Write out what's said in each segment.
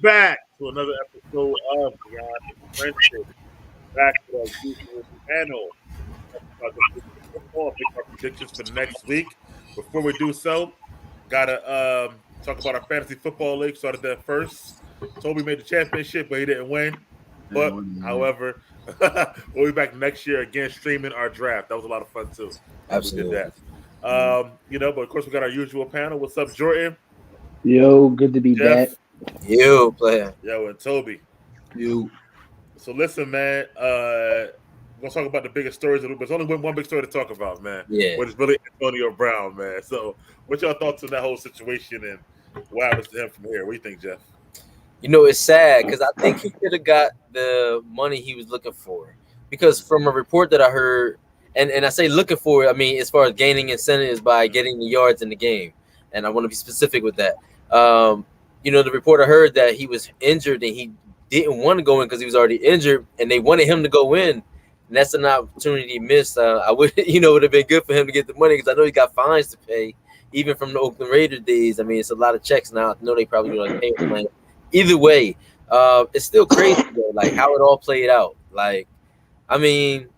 back to another episode of Beyond the Friendship. Back to our usual panel. Talk about the football, make our predictions for next week. Before we do so, gotta talk about our fantasy football league. Started that first. Tobi made the championship, but he didn't win. But however, we'll be back next year again streaming our draft. That was a lot of fun too. We did Absolutely. that. But of course we got our usual panel. What's up, Jordan? Yo, good to be back. Jeff? You player. Yo, and Tobi. You. So listen, man. We're gonna talk about the biggest stories. There's only one big story to talk about, man. Yeah. Which is really Antonio Brown, man. So, what's your thoughts on that whole situation and what happens to him from here? What do you think, Jeff? You know, it's sad because I think he could have got the money he was looking for. Because from a report that I heard, and I say looking for, I mean as far as gaining incentives by getting the yards in the game, and I want to be specific with that. The report I heard that he was injured and he didn't want to go in because he was already injured, and they wanted him to go in. And that's an opportunity missed. I would, would have been good for him to get the money because I know he got fines to pay, even from the Oakland Raiders days. I mean, it's a lot of checks now. I know they probably do like payment plan. Either way, it's still crazy though, like how it all played out. Like, I mean,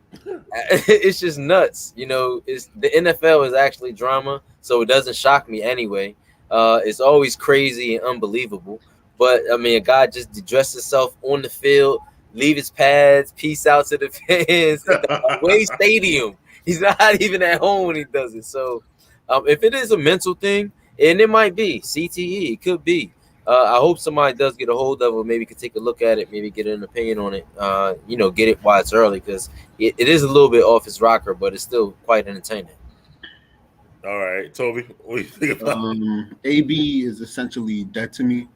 it's just nuts. It's the NFL is actually drama, so it doesn't shock me anyway. It's always crazy and unbelievable. But I mean, a guy just dressed himself on the field, leave his pads, peace out to the fans at the away stadium. He's not even at home when he does it. So, if it is a mental thing, and it might be CTE, it could be. I hope somebody does get a hold of it, maybe could take a look at it, maybe get an opinion on it. Get it while it's early because it is a little bit off his rocker, but it's still quite entertaining. All right, Tobi, what do you think about AB is essentially dead to me.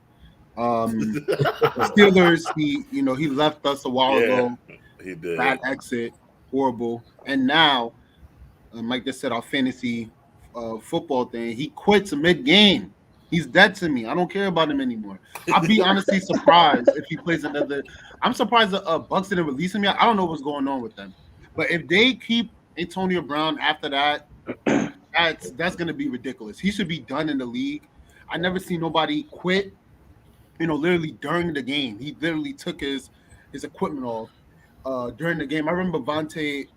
Steelers, he left us a while ago. He did. Bad exit, horrible. And now, like I said, our fantasy football thing, he quits mid-game. He's dead to me. I don't care about him anymore. I'd be honestly surprised if he plays another. I'm surprised the Bucs didn't release him yet. I don't know what's going on with them. But if they keep Antonio Brown after that, that's going to be ridiculous. He should be done in the league. I never seen nobody quit, literally during the game. He literally took his equipment off during the game. I remember Vontae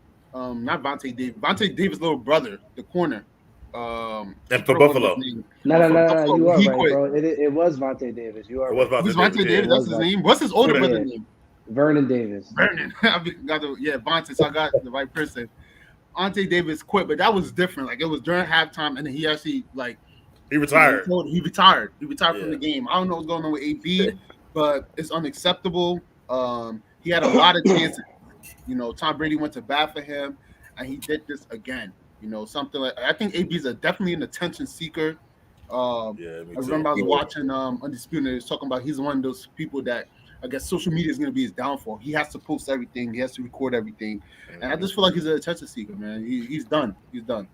Davis' little brother, the corner. And for Buffalo. No, you are right, bro. It was Vontae Davis. You are. It was Vontae Davis. That's his name. What's his older brother's name? Vernon Davis. Vernon. Vontae. So I got the right person. Vontae Davis quit, but that was different. Like it was during halftime, and then he actually he retired. He retired. He retired from the game. I don't know what's going on with AB, but it's unacceptable. He had a lot of chances. Tom Brady went to bat for him, and he did this again. Something like I think AB is definitely an attention seeker. I remember I was watching Undisputed. He was talking about he's one of those people that I guess social media is going to be his downfall. He has to post everything. He has to record everything, and I just feel like he's an attention seeker, man. He's done. He's done.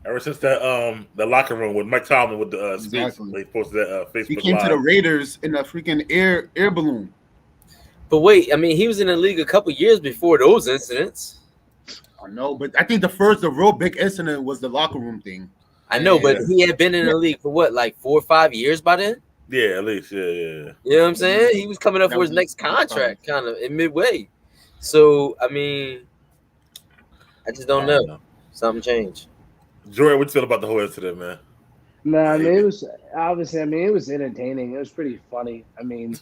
Ever since that the locker room with Mike Tomlin with the exactly. He posted that Facebook. He came Live. to the Raiders in a freaking air balloon. But wait, I mean, he was in the league a couple years before those incidents. I know, but I think the real big incident was the locker room thing. I know, but he had been in the league for what, like 4 or 5 years by then? Yeah, at least, yeah. You know what I'm saying? He was coming up for his next contract kind of in midway. So, I mean, I just don't know. Something changed. Jordan, what you feel about the whole incident, man? I mean, it was obviously, it was entertaining. It was pretty funny. I mean,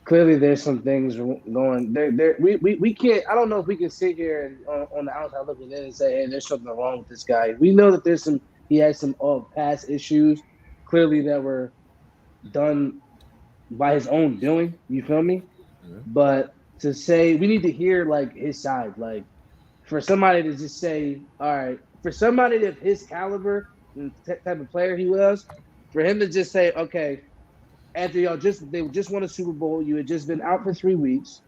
clearly there's some things going there. We can't. I don't know if we can sit here and on the outside looking in and say, "Hey, there's something wrong with this guy." We know that he has some past issues, clearly that were done by his own doing. You feel me? Mm-hmm. But to say we need to hear his side, for somebody to just say, "All right," for somebody of his caliber and type of player he was, for him to just say, "Okay." After they just won a Super Bowl, you had just been out for 3 weeks.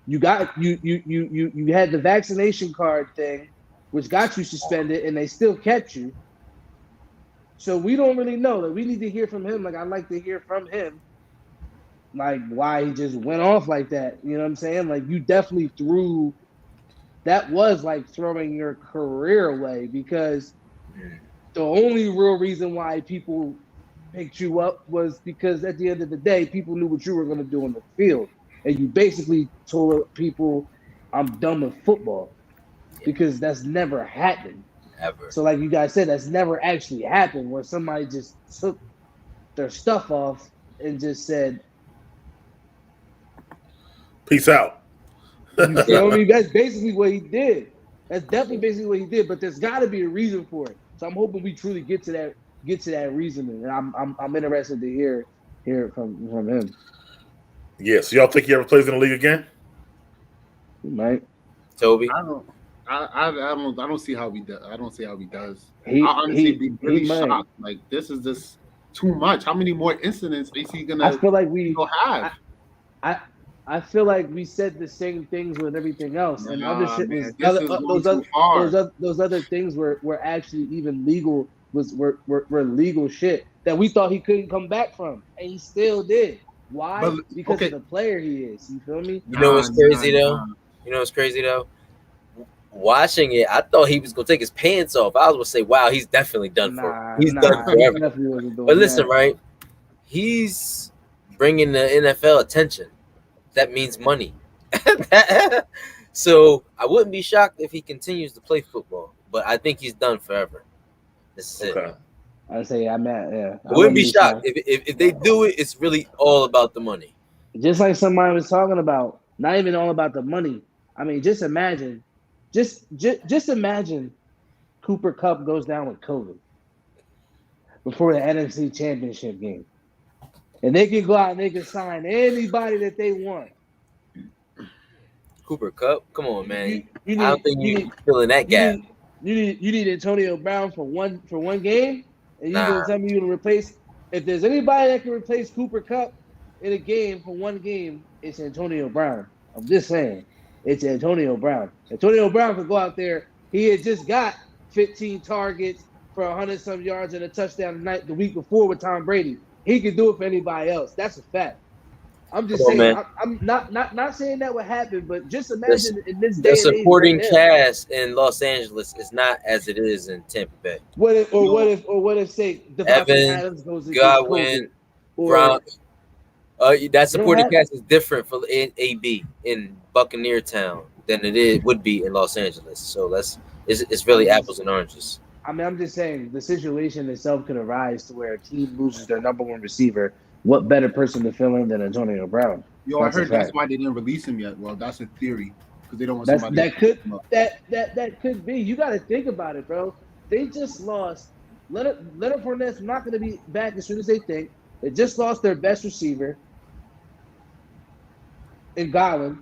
You got you had the vaccination card thing, which got you suspended, and they still kept you. So we don't really know. We need to hear from him. I'd like to hear from him, why he just went off like that. You know what I'm saying? You definitely threw. That was throwing your career away because the only real reason why people picked you up was because at the end of the day, people knew what you were going to do on the field, and you basically told people, "I'm done with football," because that's never happened. Ever. So, like you guys said, that's never actually happened where somebody just took their stuff off and just said, Peace out. "You feel me?" That's basically what he did. That's definitely basically what he did. But there's got to be a reason for it. So I'm hoping we truly get to that reasoning, and I'm interested to hear it from him. Yeah. So y'all think he ever plays in the league again? He might. Toby. I don't see how he does. I don't see how he does. He I honestly be really might. shocked. Like this is just too much. How many more incidents is he gonna I feel like we have? I feel like we said the same things with everything else, and other shit was Man, this is going too far. those other things were actually even legal were legal shit that we thought he couldn't come back from, and he still did. Why? But, because okay. of the player he is. You feel me? You know what's crazy though? You know what's crazy though? Watching it, I thought he was gonna take his pants off. I was gonna say, "Wow, he's definitely done for. He's done forever." But listen, right? He's bringing the NFL attention. That means money. So I wouldn't be shocked if he continues to play football. But I think he's done forever. This is it. I say I'm at yeah. I wouldn't be shocked if they do it. It's really all about the money. Just like somebody was talking about, not even all about the money. I mean, just imagine. Just imagine Cooper Kupp goes down with COVID before the NFC Championship game. And they can go out and they can sign anybody that they want. Cooper Kupp? Come on, man. I don't think you're filling that gap. You need Antonio Brown for one game, and you're gonna tell me you're gonna replace. If there's anybody that can replace Cooper Kupp in a game for one game, it's Antonio Brown. I'm just saying. It's Antonio Brown. Antonio Brown could go out there. He had just got 15 targets for 100-some yards and a touchdown the week before with Tom Brady. He could do it for anybody else. That's a fact. I'm just saying. I'm not saying that would happen, but just imagine in this day. The supporting cast in Los Angeles is not as it is in Tampa Bay. What if say Evan, Adams goes Godwin, Brown. That supporting cast is different for AB in Buccaneer Town than would be in Los Angeles. So it's really apples and oranges. I mean, I'm just saying the situation itself could arise to where a team loses their number one receiver. What better person to fill in than Antonio Brown? Yo, I heard that's why they didn't release him yet. Well, that's a theory because they don't want somebody. That could be. You got to think about it, bro. They just lost. Leonard Fournette's not going to be back as soon as they think. They just lost their best receiver in Godwin.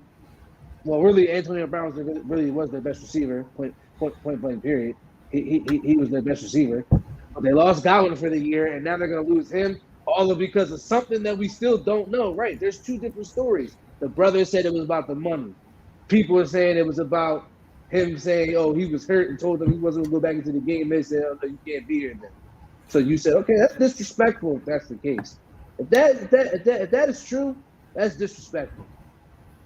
Well, really, Antonio Brown really was their best receiver. Point blank. Period. He was their best receiver. But they lost Godwin for the year, and now they're going to lose him. All because of something that we still don't know, right? There's two different stories. The brother said it was about the money. People are saying it was about him saying, "Oh, he was hurt," and told them he wasn't going to go back into the game. They said, "Oh, no, you can't be here then." So you said, "Okay, that's disrespectful." If that's the case, if that is true, that's disrespectful.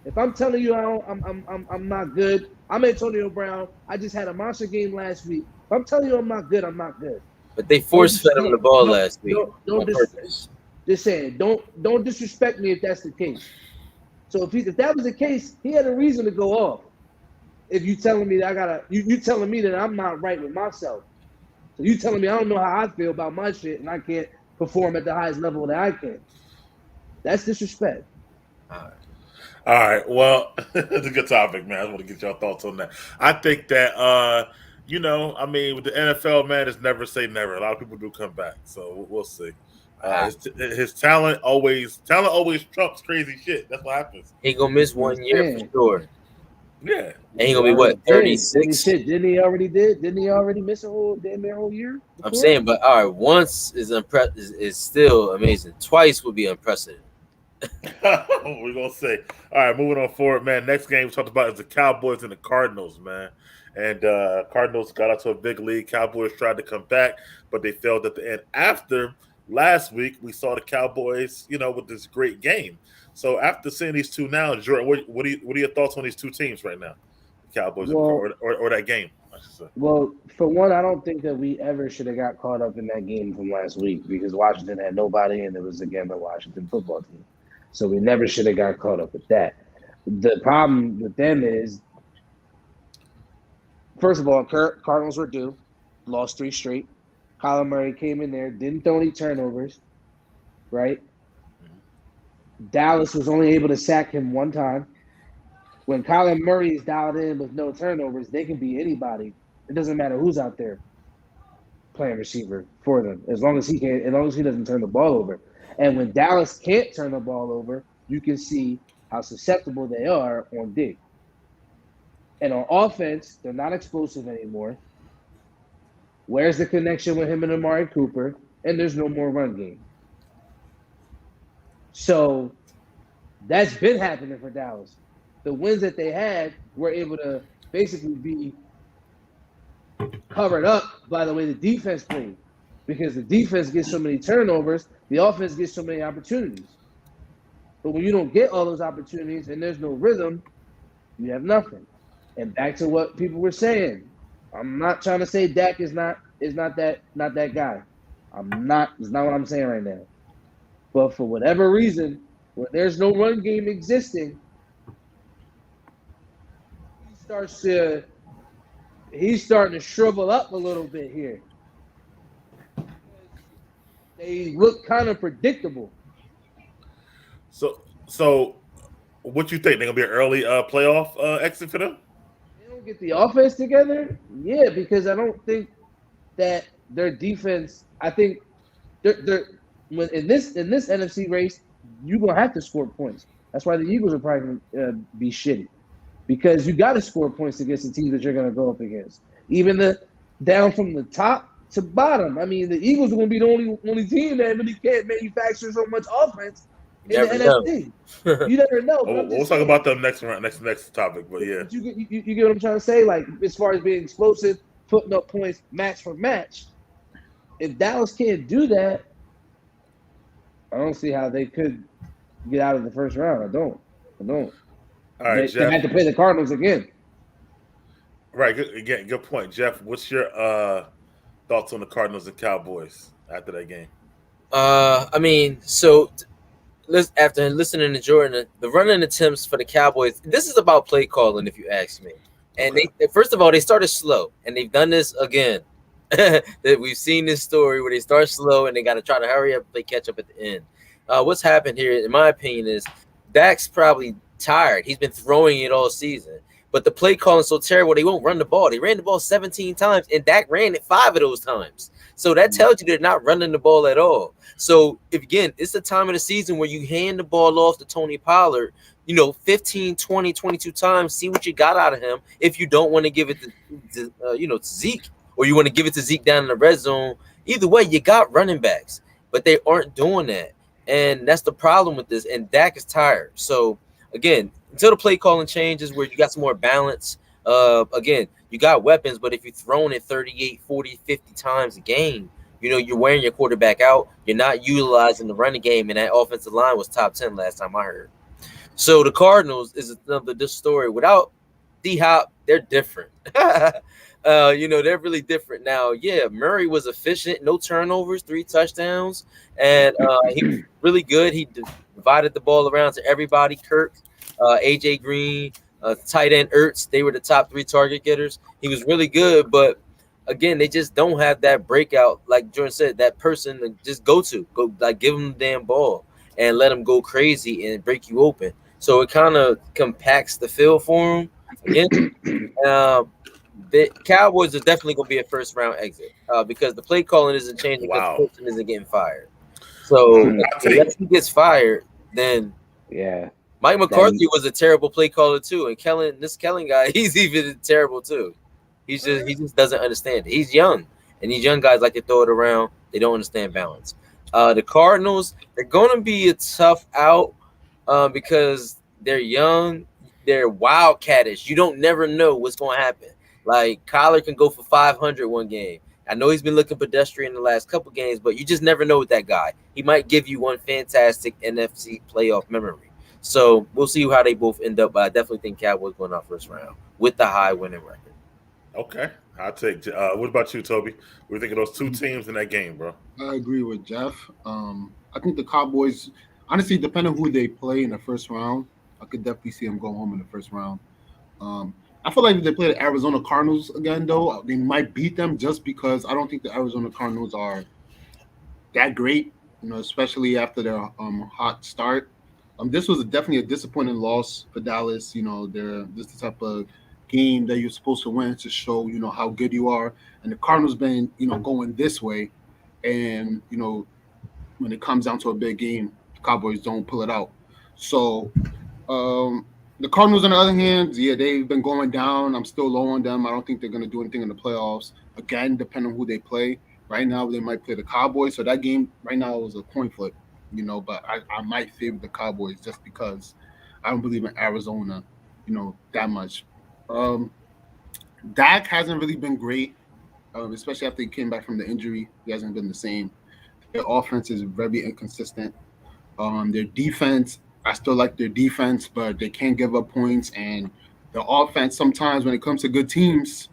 If I'm telling you I'm not good, I'm Antonio Brown. I just had a monster game last week. If I'm telling you I'm not good, I'm not good. But they force-fed him the ball last week. Just saying, don't disrespect me if that's the case. So if that was the case, he had a reason to go off. If you telling me that you telling me that I'm not right with myself. So you telling me I don't know how I feel about my shit and I can't perform at the highest level that I can. That's disrespect. All right. Well, it's a good topic, man. I just want to get your thoughts on that. I think that I mean, with the NFL, man, it's never say never. A lot of people do come back, so we'll see. His talent always trumps crazy shit. That's what happens. He gonna miss 1 year for sure. Yeah, and he gonna be what 36? Didn't he already miss a whole year? Before? I'm saying, but all right, once is still amazing. Twice would be unprecedented. We're gonna say. All right, moving on forward, man. Next game we talked about is the Cowboys and the Cardinals, man. And Cardinals got out to a big lead. Cowboys tried to come back, but they failed at the end. After last week, we saw the Cowboys, with this great game. So after seeing these two now, Jordan, what are your thoughts on these two teams right now? The Cowboys or that game, I should say. Well, for one, I don't think that we ever should have got caught up in that game from last week because Washington had nobody and it was again the Washington football team. So we never should have got caught up with that. The problem with them is, first of all, Cardinals were due, lost 3 straight. Kyler Murray came in there, didn't throw any turnovers, right? Dallas was only able to sack him 1 time. When Kyler Murray is dialed in with no turnovers, they can be anybody. It doesn't matter who's out there playing receiver for them, as long as he doesn't turn the ball over. And when Dallas can't turn the ball over, you can see how susceptible they are on dig. And on offense, they're not explosive anymore. Where's the connection with him and Amari Cooper? And there's no more run game. So that's been happening for Dallas. The wins that they had were able to basically be covered up by the way the defense played. Because the defense gets so many turnovers, the offense gets so many opportunities. But when you don't get all those opportunities and there's no rhythm, you have nothing. And back to what people were saying, I'm not trying to say Dak is not that guy. It's not what I'm saying right now. But for whatever reason, when there's no run game existing, he's starting to shrivel up a little bit here. They look kind of predictable. So what you think? They're gonna be an early playoff exit for them? They don't get the offense together, yeah, because I don't think that their defense. I think they're when in this NFC race, you're gonna have to score points. That's why the Eagles are probably gonna be shitty, because you got to score points against the teams that you're gonna go up against. Even the down from the top to bottom. I mean, the Eagles are gonna be the only team that really can't manufacture so much offense in the NFC. You never know. We'll talk about them next topic, but yeah. You get what I'm trying to say? Like, as far as being explosive, putting up points match for match, if Dallas can't do that, I don't see how they could get out of the first round. I don't. All right, Jeff. They had to play the Cardinals again. Right. Good point, Jeff. What's your thoughts on the Cardinals and Cowboys after that game? I mean, so after listening to Jordan, the running attempts for the Cowboys, this is about play calling, if you ask me. And they first of all, they started slow, and they've done this again. That we've seen this story where they start slow and they got to try to hurry up and play catch up at the end. What's happened here, in my opinion, is Dak's probably tired. He's been throwing it all season, but the play calling so terrible they won't run the ball. They ran the ball 17 times, and Dak ran it 5 of those times. So that tells you they're not running the ball at all. So if again, it's the time of the season where you hand the ball off to Tony Pollard, 15, 20, 22 times, see what you got out of him. If you don't want to give it to Zeke, or you want to give it to Zeke down in the red zone, either way, you got running backs, but they aren't doing that. And that's the problem with this. And Dak is tired. So again, until the play calling changes where you got some more balance, again, you got weapons, but if you're throwing it 38, 40, 50 times a game, you're wearing your quarterback out. You're not utilizing the running game, and that offensive line was top 10 last time I heard. So the Cardinals is another story. Without D-Hop, they're different. They're really different now. Yeah, Murray was efficient, no turnovers, 3 touchdowns, and he was really good. He divided the ball around to everybody. Kirk, AJ Green, tight end Ertz, they were the top 3 target getters. He was really good, but again, they just don't have that breakout, like Jordan said, that person to just go give them the damn ball and let them go crazy and break you open. So it kind of compacts the field for them. Again, the Cowboys is definitely going to be a first round exit because the play calling isn't changing because the person isn't getting fired. So unless he gets fired, then Mike McCarthy was a terrible play caller too, and this Kellen guy, he's even terrible too. He just doesn't understand it. He's young, and these young guys like to throw it around. They don't understand balance. The Cardinals, they're going to be a tough out because they're young. They're wildcattish. You don't never know what's going to happen. Like Kyler can go for 500 one game. I know he's been looking pedestrian the last couple games, but you just never know with that guy. He might give you one fantastic NFC playoff memory. So we'll see how they both end up. But I definitely think Cowboys going out first round with the high winning record. Okay, I'll take. What about you, Toby? What do you think of those two teams in that game, bro? I agree with Jeff. I think the Cowboys, honestly, depending on who they play in the first round, I could definitely see them go home in the first round. Um, I feel like if they play the Arizona Cardinals again, though, they might beat them just because I don't think the Arizona Cardinals are that great, especially after their hot start. This was definitely a disappointing loss for Dallas. This is the type of game that you're supposed to win to show how good you are. And the Cardinals been going this way, and when it comes down to a big game, the Cowboys don't pull it out. So um, the Cardinals, on the other hand, yeah, they've been going down. I'm still low on them. I don't think they're going to do anything in the playoffs. Again, depending on who they play. Right now, they might play the Cowboys. So that game right now was a coin flip, but I might favor the Cowboys just because I don't believe in Arizona, that much. Um, Dak hasn't really been great, especially after he came back from the injury. He hasn't been the same. Their offense is very inconsistent. Their defense, I still like their defense, but they can't give up points. And the offense, sometimes when it comes to good teams,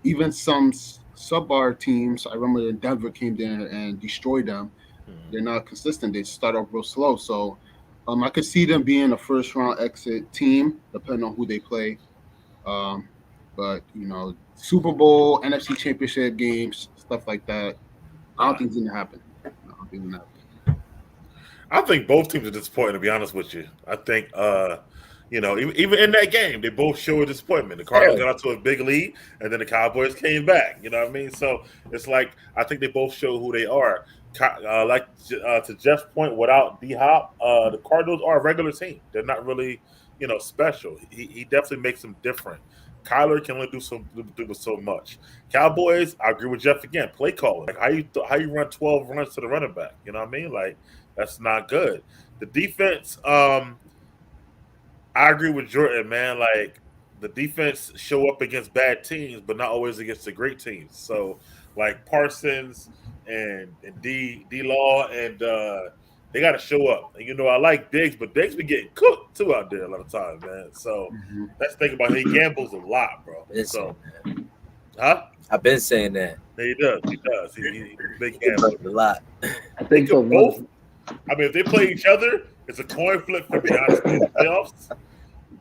even some sub-bar teams, I remember Denver came there and destroyed them. They're not consistent. They start off real slow. So I could see them being a first-round exit team, depending on who they play. Um, but, Super Bowl, NFC Championship games, stuff like that, I don't think it's going to happen. I don't think it's going to happen. I think both teams are disappointing. To be honest with you, I think even in that game, they both showed disappointment. The Cardinals got out to a big lead, and then the Cowboys came back. You know what I mean? So it's like I think they both show who they are. To Jeff's point, without D Hop, the Cardinals are a regular team. They're not really special. He definitely makes them different. Kyler can only do so much. Cowboys, I agree with Jeff again. Play calling, like how you run 12 runs to the running back. You know what I mean? Like that's not good. The defense, I agree with Jordan, man. Like the defense show up against bad teams, but not always against the great teams. So like Parsons and D Law and they got to show up. And I like Diggs, but Diggs be getting cooked too out there a lot of times, man. So that's the thing about he gambles a lot, bro. So, huh? I've been saying that. He does. He's a big gambler. A lot. I think they both. I mean, if they play each other, it's a coin flip for me, honestly, in the playoffs.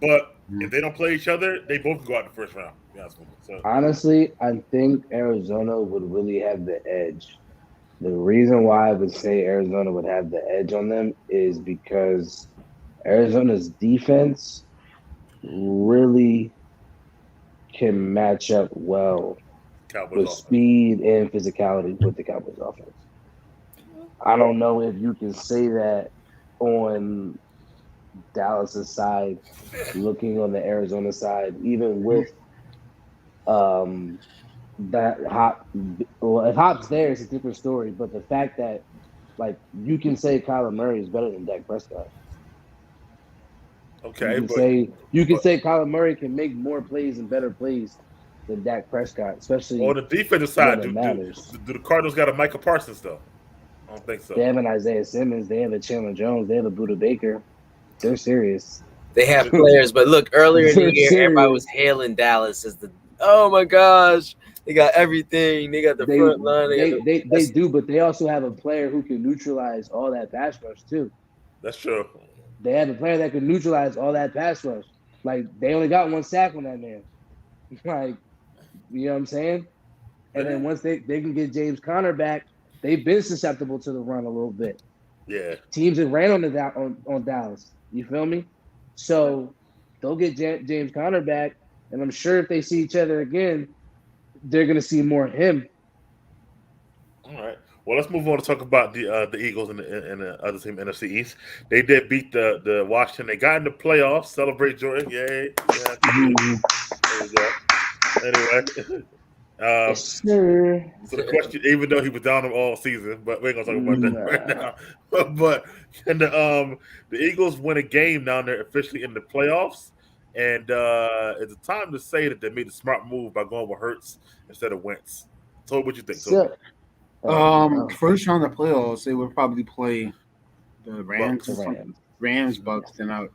But if they don't play each other, they both can go out in the first round. To be honest with you. So. Honestly, I think Arizona would really have the edge. The reason why I would say Arizona would have the edge on them is because Arizona's defense really can match up well with speed and physicality with the Cowboys offense. I don't know if you can say that on Dallas's side, looking on the Arizona side, even with that Hop. Well, if Hop's there, it's a different story. But the fact that, like, you can say Kyler Murray is better than Dak Prescott. Okay, you can say Kyler Murray can make more plays and better plays than Dak Prescott, especially on the defensive side. Do the Cardinals got a Micah Parsons though? I don't think so. They have an Isaiah Simmons. They have a Chandler Jones. They have a Buda Baker. They're serious. They have players, but look, earlier in the year, everybody was hailing Dallas as oh my gosh, they got everything. They got the front line. They do, but they also have a player who can neutralize all that pass rush too. That's true. They have a player that can neutralize all that pass rush. Like, they only got one sack on that man. Like, you know what I'm saying? And then once they can get James Conner back, they've been susceptible to the run a little bit. Yeah. Teams have ran on Dallas. You feel me? So they'll get James Conner back, and I'm sure if they see each other again, they're going to see more of him. All right. Well, let's move on to talk about the Eagles and the other team, NFC East. They did beat the Washington. They got in the playoffs. Celebrate, Jordan. Yay. Yeah. There we go. Anyway. Yes, sir. So the question, even though he was down all season, but we ain't gonna talk about that right now. But can the Eagles win a game down there officially in the playoffs? And it's a time to say that they made a smart move by going with Hurts instead of Wentz. So what you think, Tobi? First round of playoffs, they would probably play the Rams, Bucks, and out.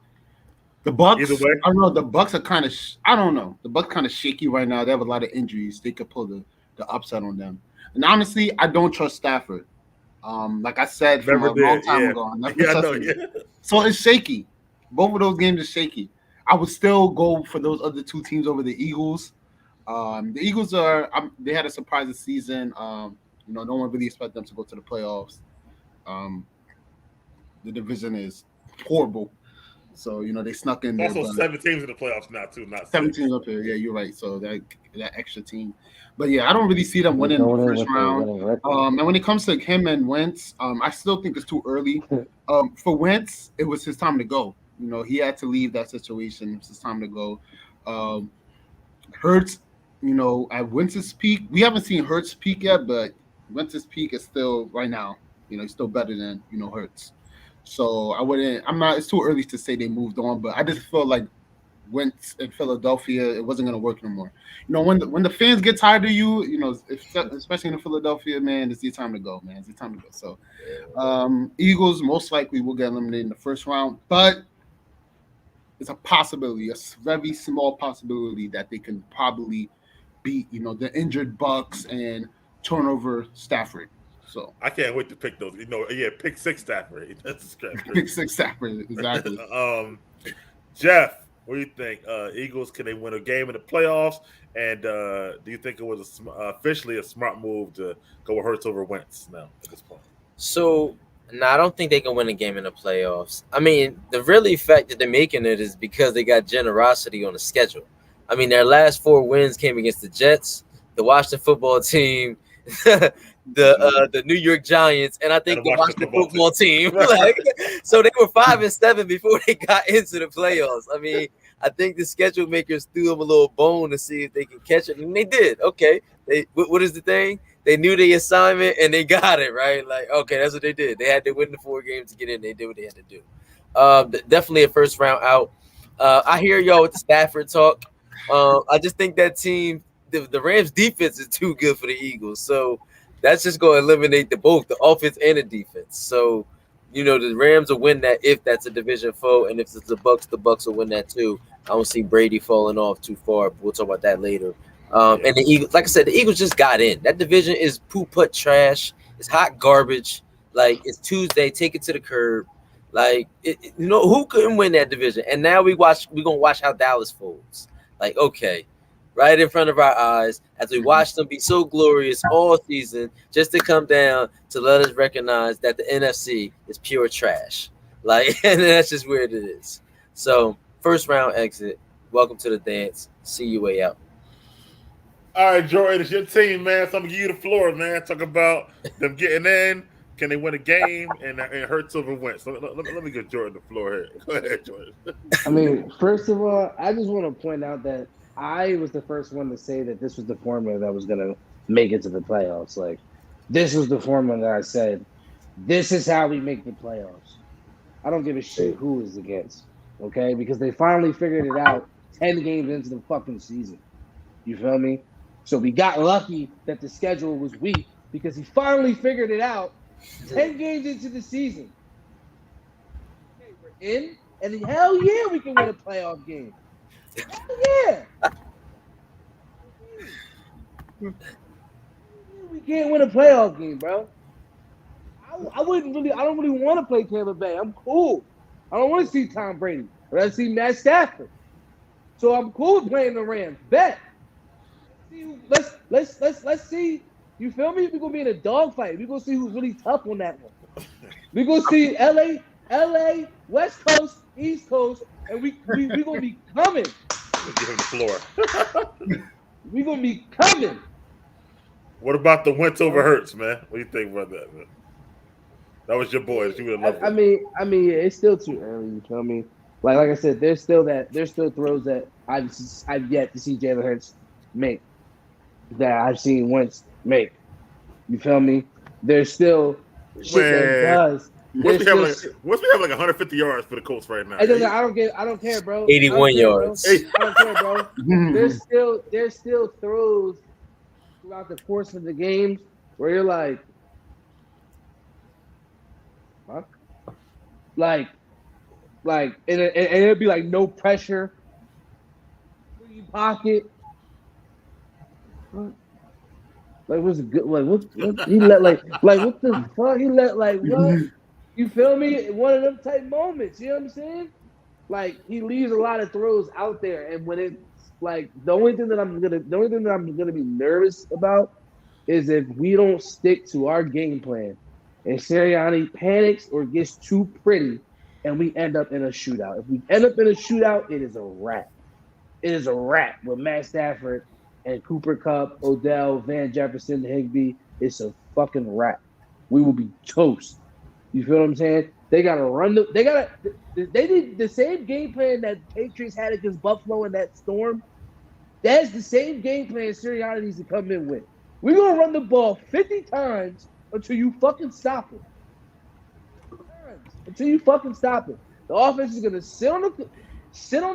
The Bucks. Either way. I don't know. The Bucks are kind of. I don't know. The Bucks kind of shaky right now. They have a lot of injuries. They could pull the upset on them. And honestly, I don't trust Stafford. Like I said from Never a long did. time Yeah. ago, I never Yeah, I know. trusted him. Yeah. So it's shaky. Both of those games are shaky. I would still go for those other two teams over the Eagles. The Eagles are. They had a surprise this season. No one really expected them to go to the playoffs. Um, the division is horrible. So they snuck in there. Also, But 7 teams in the playoffs now too, not 6. 17 up here. Yeah, you're right. So that extra team. But yeah, I don't really see them winning Going the in first with a round. winning record. And when it comes to him and Wentz, I still think it's too early. For Wentz, it was his time to go. He had to leave that situation. It's his time to go. Hurts, at Wentz's peak, we haven't seen Hurts peak yet, but Wentz's peak is still right now. He's still better than Hurts. So I'm not. It's too early to say they moved on, but I just feel like Wentz in Philadelphia, it wasn't going to work no more. When the fans get tired of you, especially in Philadelphia, man, it's your time to go, man. It's your time to go. So, Eagles most likely will get eliminated in the first round, but it's a possibility, a very small possibility that they can probably beat, the injured Bucks and turn over Stafford. So I can't wait to pick those. Pick 6 Stafford. That's crazy. pick 6 Stafford, exactly. Jeff, what do you think? Eagles, can they win a game in the playoffs? And do you think it was officially a smart move to go with Hurts over Wentz now at this point? So, no, I don't think they can win a game in the playoffs. I mean, the really fact that they're making it is because they got generosity on the schedule. I mean, their last 4 wins came against the Jets, the Washington football team, the New York Giants, and I think the Washington football team. So they were 5-7 before they got into the playoffs. I mean, I think the schedule makers threw them a little bone to see if they can catch it, and they did. Okay, what is the thing? They knew the assignment and they got it right. Like, okay, that's what they did. They had to win the 4 games to get in. They did what they had to do. Definitely a first round out. I hear y'all with the Stafford talk. I just think that team, the Rams defense is too good for the Eagles. So that's just going to eliminate both the offense and the defense. So, the Rams will win that if that's a division foe. And if it's the Bucks will win that too. I don't see Brady falling off too far. But we'll talk about that later. And the Eagles, like I said, the Eagles just got in. That division is poo-put trash. It's hot garbage. Like, it's Tuesday. Take it to the curb. Like, who couldn't win that division? And now we're going to watch how Dallas folds. Like, okay, right in front of our eyes as we watch them be so glorious all season just to come down to let us recognize that the NFC is pure trash. Like, and that's just where it is. So, first round exit. Welcome to the dance. See you way out. All right, Jordan, it's your team, man. So I'm going to give you the floor, man. Talk about them getting in. Can they win a game? And Hurts over Wentz. So let me give Jordan the floor here. Go ahead, Jordan. I mean, first of all, I just want to point out that I was the first one to say that this was the formula that was going to make it to the playoffs. Like, this was the formula that I said, this is how we make the playoffs. I don't give a shit who is against, okay? Because they finally figured it out 10 games into the fucking season. You feel me? So we got lucky that the schedule was weak because he finally figured it out 10 games into the season. Okay, we're in, and hell yeah, we can win a playoff game. Hell yeah. We can't win a playoff game, bro. I don't really want to play Tampa Bay. I'm cool. I don't want to see Tom Brady. I want to see Matt Stafford. So I'm cool with playing the Rams. Bet. Let's see. You feel me? We're gonna be in a dogfight. We're gonna see who's really tough on that one. We're gonna see LA, West Coast, East Coast, and we gonna be coming. Give him the floor. We're gonna be coming. What about the Wentz over Hurts, man? What do you think about that, man? That was your boy. You would have loved it. I mean, it's still too early. You feel me? Like I said, there's still throws that I've yet to see Jalen Hurts make, that I've seen Wentz make. You feel me? There's still shit that does. Wentz we have like 150 yards for the Colts right now. I don't care, bro. 81 yards. I don't care, bro. There's still throws throughout the course of the games where you're like, fuck. Like, Like, and it'll be like no pressure, free pocket. What? Like, what's good? Like, what he let like what the fuck? He let like what? You feel me? One of them type moments. You know what I'm saying? Like, he leaves a lot of throws out there, and when it's like the only thing that I'm gonna be nervous about is if we don't stick to our game plan, and Sirianni panics or gets too pretty, and we end up in a shootout. If we end up in a shootout, it is a wrap. It is a wrap with Matt Stafford and Cooper Kupp, Odell, Van Jefferson, Higbee. It's a fucking wrap. We will be toast. You feel what I'm saying? They gotta run they did the same game plan that Patriots had against Buffalo in that storm. That's the same game plan Sirianni needs to come in with. We're gonna run the ball 50 times until you fucking stop it. Until you fucking stop it. The offense is gonna sit on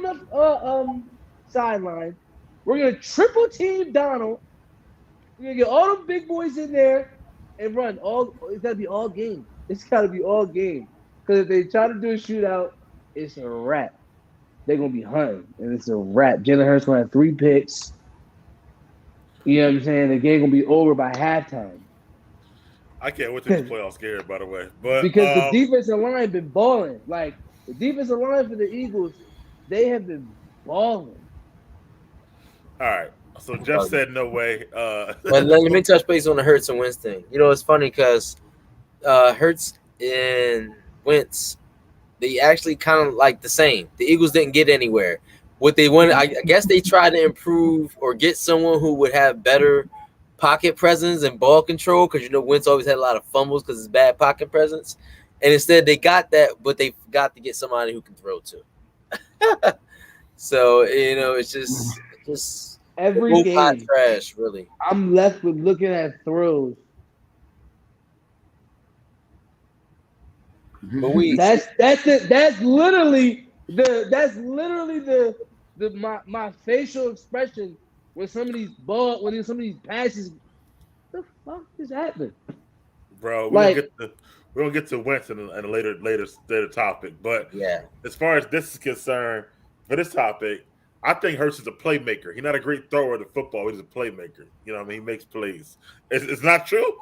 the sideline. We're gonna triple team Donald. We're gonna get all them big boys in there and run all. It's gotta be all game. It's gotta be all game. Because if they try to do a shootout, it's a wrap. They're gonna be hunting, and it's a wrap. Jalen Hurts gonna have 3 picks. You know what I'm saying? The game gonna be over by halftime. I can't wait to the playoffs, Garrett, by the way. But because the defensive line been balling. Like, the defensive line for the Eagles, they have been balling. All right. So Jeff said no way. But let me touch base on the Hurts and Wentz thing. You know, it's funny because Hurts and Wentz, they actually kind of like the same. The Eagles didn't get anywhere. What they wanted, I guess they tried to improve or get someone who would have better pocket presence and ball control, because you know Wentz always had a lot of fumbles because it's bad pocket presence. And instead they got that, but they forgot to get somebody who can throw too. So, you know, it's just every game trash, really. I'm left with looking at throws. But that's literally my facial expression when some of these passes. What the fuck is happening? Bro, we're gonna get to Wentz in a later topic. But yeah, as far as this is concerned, for this topic, I think Hurts is a playmaker. He's not a great thrower of the football. He's a playmaker. You know what I mean? He makes plays. It's not true.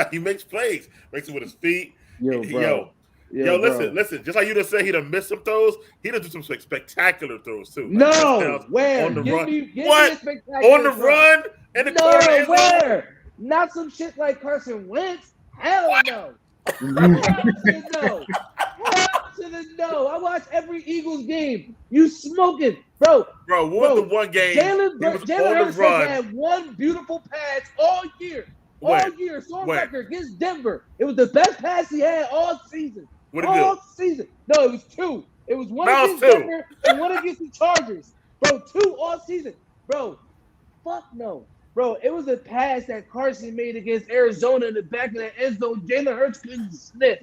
He makes plays. Makes it with his feet. Yo, listen. Just like you just said, he done missed some throws. He done do some spectacular throws too. No, where? On the give run? Me what? On the run? And the corner? Where? Not some shit like Carson Wentz. Hell no. No. Hell to the no. I watch every Eagles game. You smoking, bro? What was the one game? Jalen Hurts has had one beautiful pass all year. All year, so record against Denver. It was the best pass he had all season. All season. No, it was 2. It was one against Denver and one against the Chargers. Bro, 2 all season. Bro, fuck no. Bro, it was a pass that Carson made against Arizona in the back of the end zone. Jalen Hurts couldn't sniff.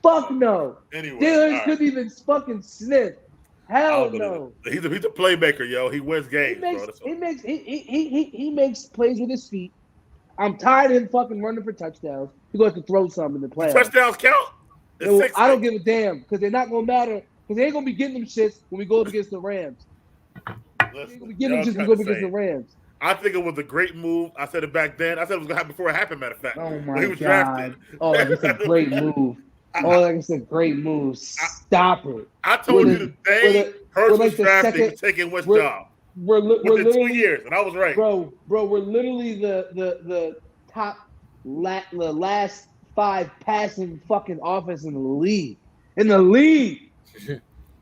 Fuck no. Anyway, Jalen Hurts couldn't even fucking sniff. Hell no. He's a playmaker, yo. He wins games, He makes plays with his feet. I'm tired of him fucking running for touchdowns. He's going to throw something in the playoffs. Touchdowns count? I don't give a damn because they're not going to matter because they ain't going to be getting them shits when we go up against the Rams. They ain't going to be getting them shits when we go up against the Rams. I think it was a great move. I said it back then. I said it was going to happen before it happened, matter of fact. Oh, my God. Drafted. Oh, it's a great move. It's a great move. Stop it. I told you the day Hurts was drafted, taking Wentz job. Within 2 years, and I was right. Bro, we're literally the top, the last 5 passing fucking offense in the league.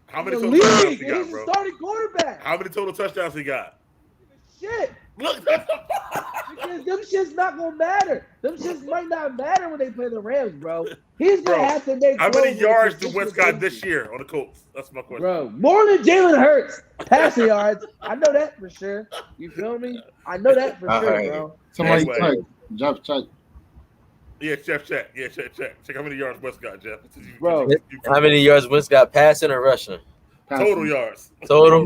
How many total touchdowns he got, he's a starting quarterback. How many total touchdowns he got? Shit. Look, because them shits not gonna matter. Them shits might not matter when they play the Rams, bro. He's gonna have to make. How many yards did Wentz got this year on the Colts? That's my question. Bro, more than Jalen Hurts passing yards. I know that for sure. You feel me? I know that for sure, bro. Somebody check. Jeff, check. Yeah, Jeff, check. Yeah, check. Check how many yards Wentz got, Jeff. Bro, how many yards Wentz got passing or rushing? Total yards. Total.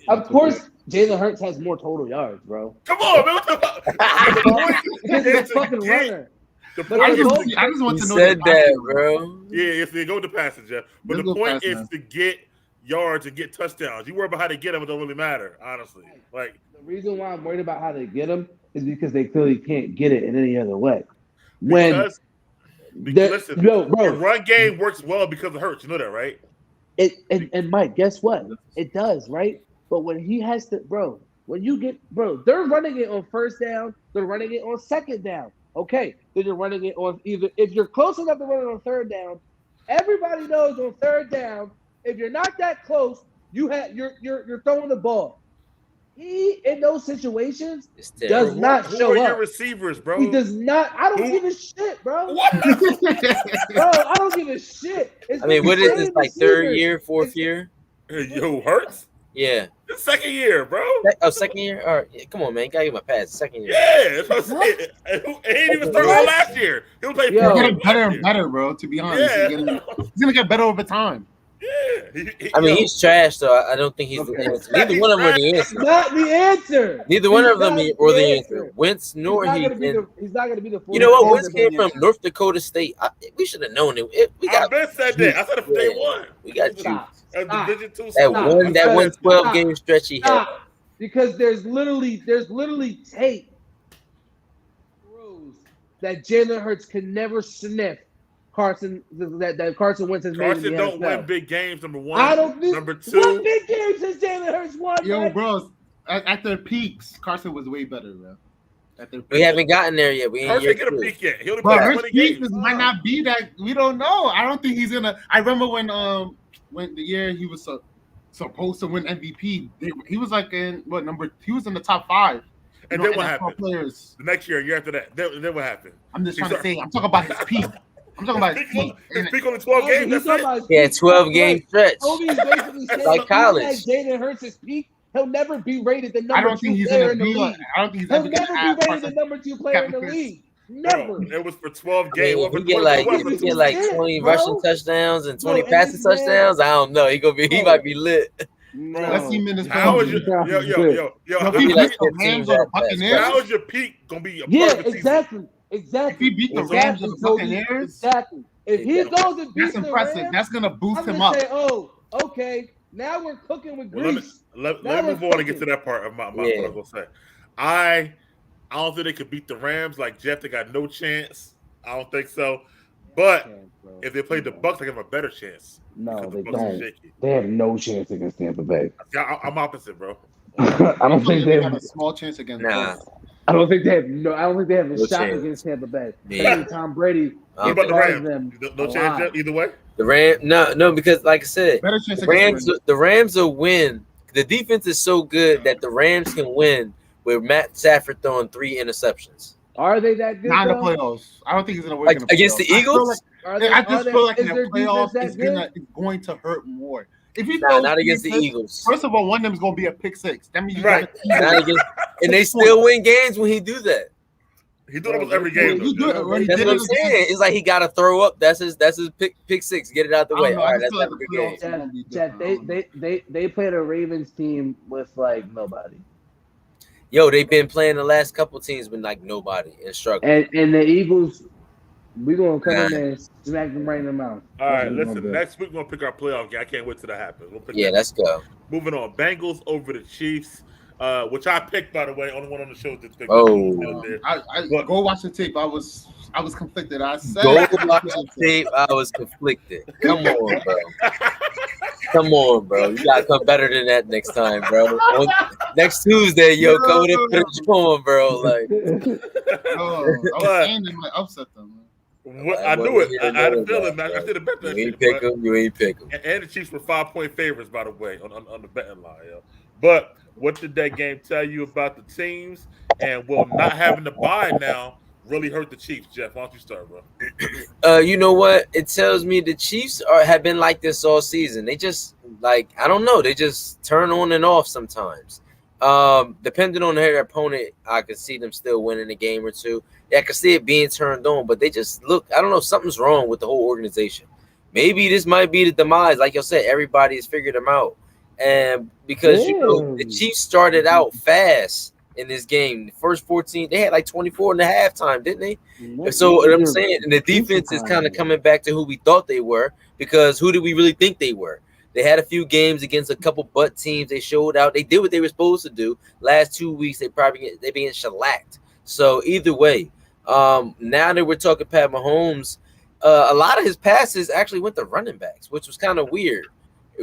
Of course, Jalen Hurts has more total yards, bro. Come on, man. Because he's a fucking runner. The But point they're is both- to, I just want He to know said the that, passing. bro. yeah, if they go with the passing, Jeff. But Let's the go point passing, is man. to get yards and get touchdowns. You worry about how they get them, it don't really matter, honestly. Like The reason why I'm worried about how they get them is because they clearly can't get it in any other way. When because listen, yo, the bro, run game works well because of Hurts. You know that, right? and Mike, guess what? It does, right? But when he has to, bro, when you get, bro, they're running it on first down, they're running it on second down. Okay, then you're running it on either if you're close enough to run it on third down. Everybody knows on third down, if you're not that close, you're throwing the ball. He in those situations It's does terrible. not Who show are your up. receivers, bro? He does not. I don't Who- give a shit, bro. What? Bro, I don't give a shit. It's I mean, the what is same this, like third receivers. year, fourth It's- year? Yo, Hurts? Yeah. It's second year, bro. Oh, second year? All right. Yeah, come on, man. You gotta give him a pass. Second year. Yeah, that's what I'm saying. And he didn't even start What? last year. He'll play Yo. He's four getting games better last and year. better, bro. To be honest, Yeah. he's gonna get better over time. Yeah. I mean, yo, he's trash, though. I don't think he's the Okay. answer. Neither one of them are the answer. Not the answer. Neither one He's of them not were the the answer. answer. Wentz nor He's he. not gonna be and- the. He's not gonna be the. You know what? full Wentz came answer. from North Dakota State. We should have known it. We I got been said that. I said it from day one. We got you. Stop. As Stop. Division II That school. Stop. one, that Stop. 112 Stop. game stretch he had. Stop. Because there's literally tape proves that Jalen Hurts can never sniff Carson. That Carson Wentz has made in Carson the don't NFL. win big games, number one. I don't think. Number What two. big games has Jalen Hurts won? Yo, Mike? bro, at their peaks, Carson was way better, bro. At their We peaks. haven't gotten there yet. We ain't Carson year get a two. peak yet. He only Bro, played his 20 peak games. might not be that. We don't know. I don't think he's gonna. I remember when the year he was supposed to win MVP, he was like in what number? He was in the top 5. And then what NFL happened? Players. The next year after that. Then what happened? I'm just He's trying to say. I'm talking about his peak. I'm talking about his peak. His peak only 12 games. He's That's talking it. about his He had peak. 12 game stretch. Toby's basically saying Like even college. at Jalen Hurts' peak, he'll never be rated the I number don't 2 think he's player gonna in the be. league. I don't think he's He'll ever never gonna be have rated the Carson. number 2 player in the league. Never. Bro, it was for 12 I games. mean, What for he get 12 like what for he He get like did, 20 bro. rushing touchdowns and 20 Bro, passing and this man- touchdowns. I don't know. He Bro. might be lit. No. Let's see him in his How is prime. your yo? Yo, How if he be like beat the 15 Rams or the at best, Buccaneers, how is your peak gonna be a part Yeah, of the season? exactly. if Exactly. he beat the Exactly, Rams or the Toby. Buccaneers, Exactly. If he Exactly. goes and that's beats the impressive. Rams, That's gonna boost I'm him gonna up. say, oh, okay, now we're cooking with Well, grease. let Now me move we're on and get to cooking. that part of my Yeah. what I'm gonna say. I don't think they could beat the Rams like Jeff. They got no chance. I don't think so. But if they played the Bucks, they have a better chance. No, because the they Bucks are don't. shaky. They have no chance against Tampa Bay. Yeah, I'm opposite, bro. I don't think they have have. a small chance against. Nah. I don't think they have. No, I don't think they have a No shot chance. against Tampa Bay. Yeah. I think Tom Brady. What about the cause Rams? them No a chance lot. Jeff, either way. The no, because like I said, Better chance the against Rams will win. The defense is so good that the Rams can win with Matt Stafford throwing 3 interceptions. Are they that good? Not in the though? playoffs. I don't think he's gonna work Like in the against the playoffs. Eagles? I just feel like in is the their defense playoffs, that it's good? going to hurt more. If he Nah, throws not against the picks, Eagles. First of all, one of them is going to be a pick 6. That means you Right. Not against, and they still win games when he do that. He do it almost every game. He do it Though, already. Jeff. That's what I'm saying. It's like he got to throw up. That's his pick 6. Get it out the way. All right, let's have a good game. Chad, they played a Ravens team with like nobody, Yo, they've been playing the last couple teams with like nobody and struggling. and the Eagles. We gonna come in there and smack them right in the mouth. All right, That's what we listen. gonna do. Next week we're gonna pick our playoff game. I can't wait till that happens. We'll pick Yeah, that. let's go. Moving on. Bengals over the Chiefs, which I picked, by the way. Only one on the show that picked. Oh. I go watch the tape. I was conflicted. I said Go watch the tape. I was conflicted. Come on, bro. Come on, bro. You gotta come better than that next time, bro. Next Tuesday, yo, come with a picture on, bro. Like, I was saying they might upset them. I knew it. I had a feeling. Man. I should have bet you that ain't shit. pick but- him. You ain't pick him. And the Chiefs were 5-point favorites, by the way, on the betting line. Yo. But what did that game tell you about the teams? And will not having to buy now really hurt the Chiefs, Jeff? Why don't you start, bro? You know what? It tells me the Chiefs have been like this all season. They just I don't know. They just turn on and off sometimes. Depending on their opponent, I could see them still winning a game or two. Yeah, I could see it being turned on, but they just look. I don't know. Something's wrong with the whole organization. Maybe this might be the demise. Like you said, everybody has figured them out, and because the Chiefs started out fast in this game. The first 14, they had like 24 in the halftime, didn't they? What- So what what I'm was saying, and the defense is time kind of was coming back to who we thought they were, because who did we really think they were? They had a few games against a couple butt teams. They showed out. They did what they were supposed to do. Last 2 weeks, they've been shellacked. So either way, now that we're talking Pat Mahomes, a lot of his passes actually went to running backs, which was kind of weird.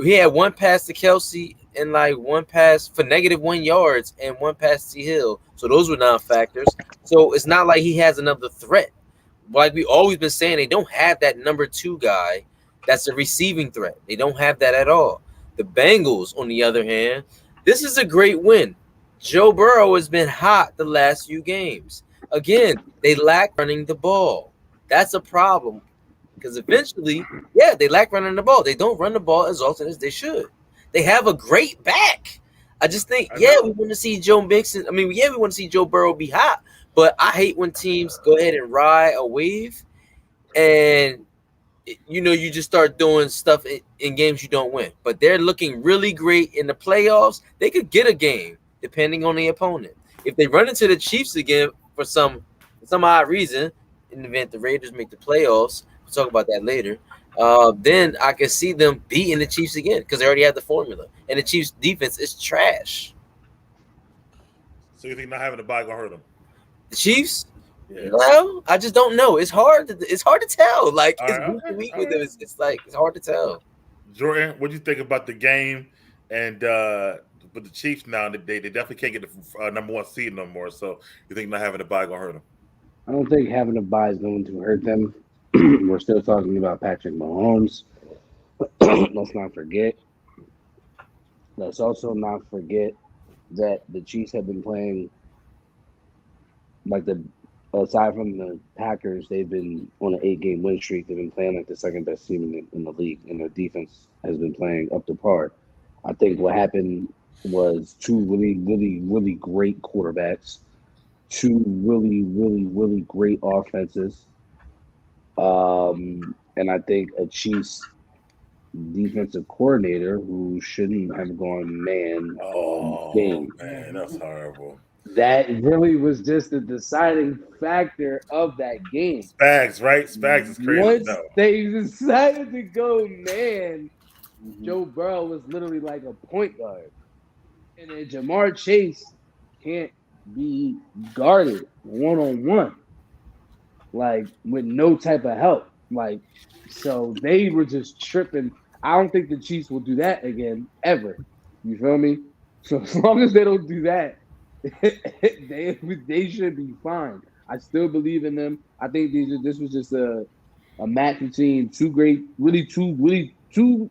He had one pass to Kelsey and like one pass for -1 yards and one pass to Hill. So those were non-factors. So it's not like he has another threat. Like we always been saying, they don't have that number 2 guy that's a receiving threat. They don't have that at all. The Bengals, on the other hand, this is a great win. Joe Burrow has been hot the last few games. Again, they lack running the ball. That's a problem. Because eventually, yeah, they lack running the ball. They don't run the ball as often as they should. They have a great back. I just think, we want to see Joe Mixon. I mean, we want to see Joe Burrow be hot. But I hate when teams go ahead and ride a wave, and you just start doing stuff in games you don't win. But they're looking really great in the playoffs. They could get a game depending on the opponent. If they run into the Chiefs again for some odd reason, in the event the Raiders make the playoffs, we'll talk about that later. Then I can see them beating the Chiefs again because they already have the formula, and the Chiefs' defense is trash. So you think not having a bye gonna hurt them? The Chiefs? Yeah. Well, I just don't know. It's hard to tell. Like All it's right, week to okay, week all with right. them. It's like it's hard to tell. Jordan, what do you think about the game? And with the Chiefs now, they definitely can't get the number 1 seed no more. So you think not having a bye gonna hurt them? I don't think having a bye is going to hurt them. We're still talking about Patrick Mahomes. Let's not forget. Let's also not forget that the Chiefs have been playing aside from the Packers, they've been on an 8-game win streak. They've been playing like the second best team in the league, and their defense has been playing up to par. I think what happened was 2 really, really, really great quarterbacks, 2 really, really, really great offenses. And I think a Chiefs defensive coordinator who shouldn't have gone man all game. Man, that's horrible. That really was just the deciding factor of that game. Spags, right? Spags is crazy. Once No. they decided to go man, Joe Burrow was literally like a point guard. And then Jamar Chase can't be guarded one-on-one, like with no type of help. Like, so they were just tripping. I don't think the Chiefs will do that again, ever. You feel me? So as long as they don't do that, they should be fine. I still believe in them. I think this was just a match between two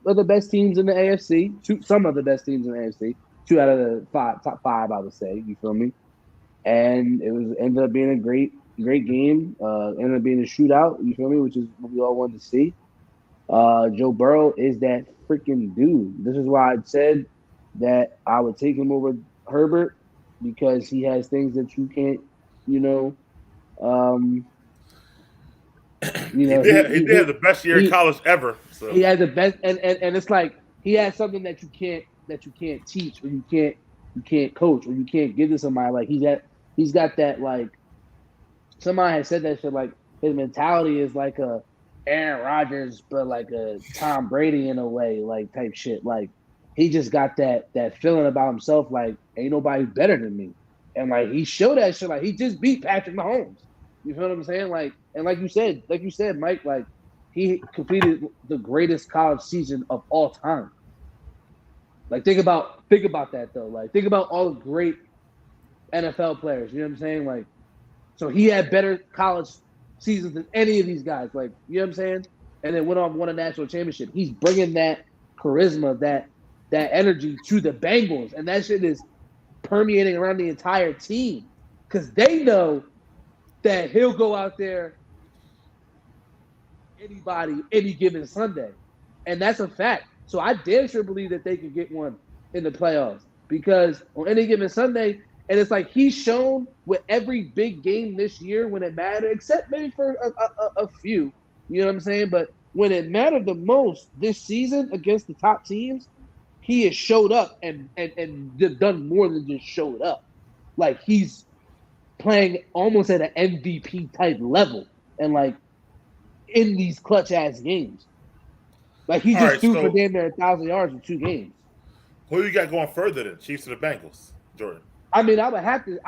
of the best teams in the AFC. Some of the best teams in the AFC. 2 out of the top 5, I would say. You feel me? And it ended up being a great game. Ended up being a shootout. You feel me? Which is what we all wanted to see. Joe Burrow is that freaking dude. This is why I said that I would take him over Herbert, because he has things that you can't, he did have the best year in college ever. So. He had the best, and it's like he has something that you can't teach, or you can't coach, or you can't give to somebody. Like he's got that, like somebody has said that shit, like his mentality is like a Aaron Rodgers, but like a Tom Brady in a way, like type shit. Like he just got that feeling about himself, like ain't nobody better than me. And like he showed that shit, like he just beat Patrick Mahomes. You feel what I'm saying? Like, and like you said, Mike, like he completed the greatest college season of all time. Like think about that though. Like think about all the great NFL players. You know what I'm saying? Like, so he had better college seasons than any of these guys. Like, you know what I'm saying? And then won a national championship. He's bringing that charisma, that energy to the Bengals, and that shit is permeating around the entire team because they know that he'll go out there, anybody, any given Sunday, and that's a fact. So I damn sure believe that they can get one in the playoffs, because on any given Sunday, and it's like he's shown with every big game this year when it mattered, except maybe for a few, you know what I'm saying? But when it mattered the most this season against the top teams, he has showed up and done more than just showed up. like he's playing almost at an MVP type level, and like in these clutch ass games, like he just threw for damn near 1,000 yards in 2 games. Who you got going further than Chiefs or the Bengals, Jordan? I mean, I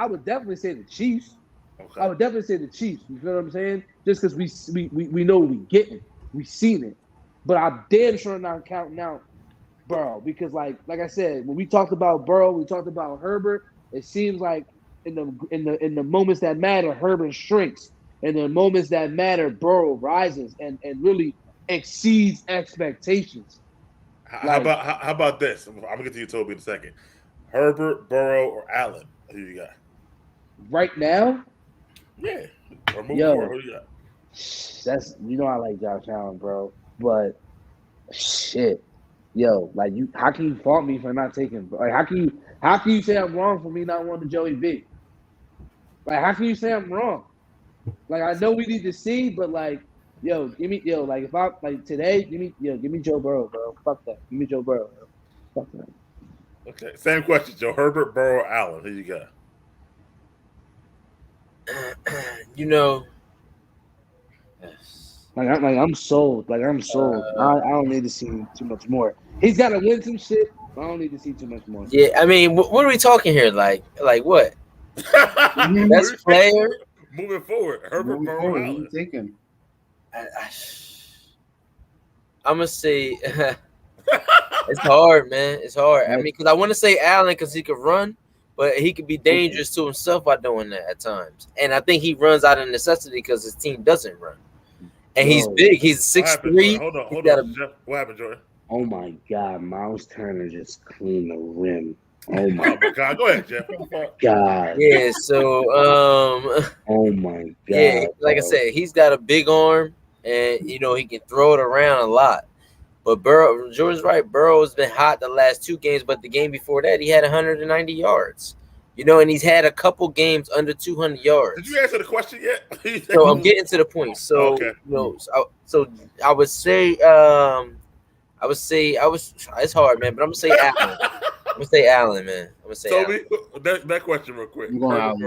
would definitely say the Chiefs. Okay. I would definitely say the Chiefs. You feel what I'm saying? Just because we know we getting, we seen it, but I'm damn sure not counting out Burrow, because like I said, when we talked about Burrow, we talked about Herbert. It seems like in the moments that matter, Herbert shrinks. In the moments that matter, Burrow rises and really exceeds expectations. How about this? I'm gonna get to you, Toby, in a second. Herbert, Burrow, or Allen? Who you got? Right now? Yeah. Or moving forward, who you got? That's I like Josh Allen, bro. But shit. Yo, like how can you fault me for not taking? Like how can you say I'm wrong for me not wanting Joey B? Like how can you say I'm wrong? Like I know we need to see, but like like if I like today, give me Joe Burrow, bro. Fuck that. Give me Joe Burrow, bro. Fuck that. Okay, same question, Joe. Herbert, Burrow, Allen. Who you got? I'm sold. I'm sold. I don't need to see too much more. He's got to win some shit. But I don't need to see too much more. Yeah, I mean, what are we talking here? Like what? Best player moving forward. Herbert, Burrow, Allen. Taking. I'm gonna say it's hard, man. It's hard. I mean, because I want to say Allen because he could run, but he could be dangerous to himself by doing that at times. And I think he runs out of necessity because his team doesn't run. And he's big. He's 6'3". Hold on. Jeff, what happened, Jordan? Oh my God, Miles Turner just cleaned the rim. Oh my God. Go ahead, Jeff. God. Yeah, so oh my God. Yeah, like I said, he's got a big arm and he can throw it around a lot. But Jordan's right, Burrow's been hot the last 2 games, but the game before that he had 190 yards. And he's had a couple games under 200 yards. Did you answer the question yet? So I'm getting to the point. So okay. So I would say it's hard, man, but I'm gonna say Allen. I'm gonna say Allen, man. I'm gonna say Toby, Allen. that question real quick. I'm going Allen.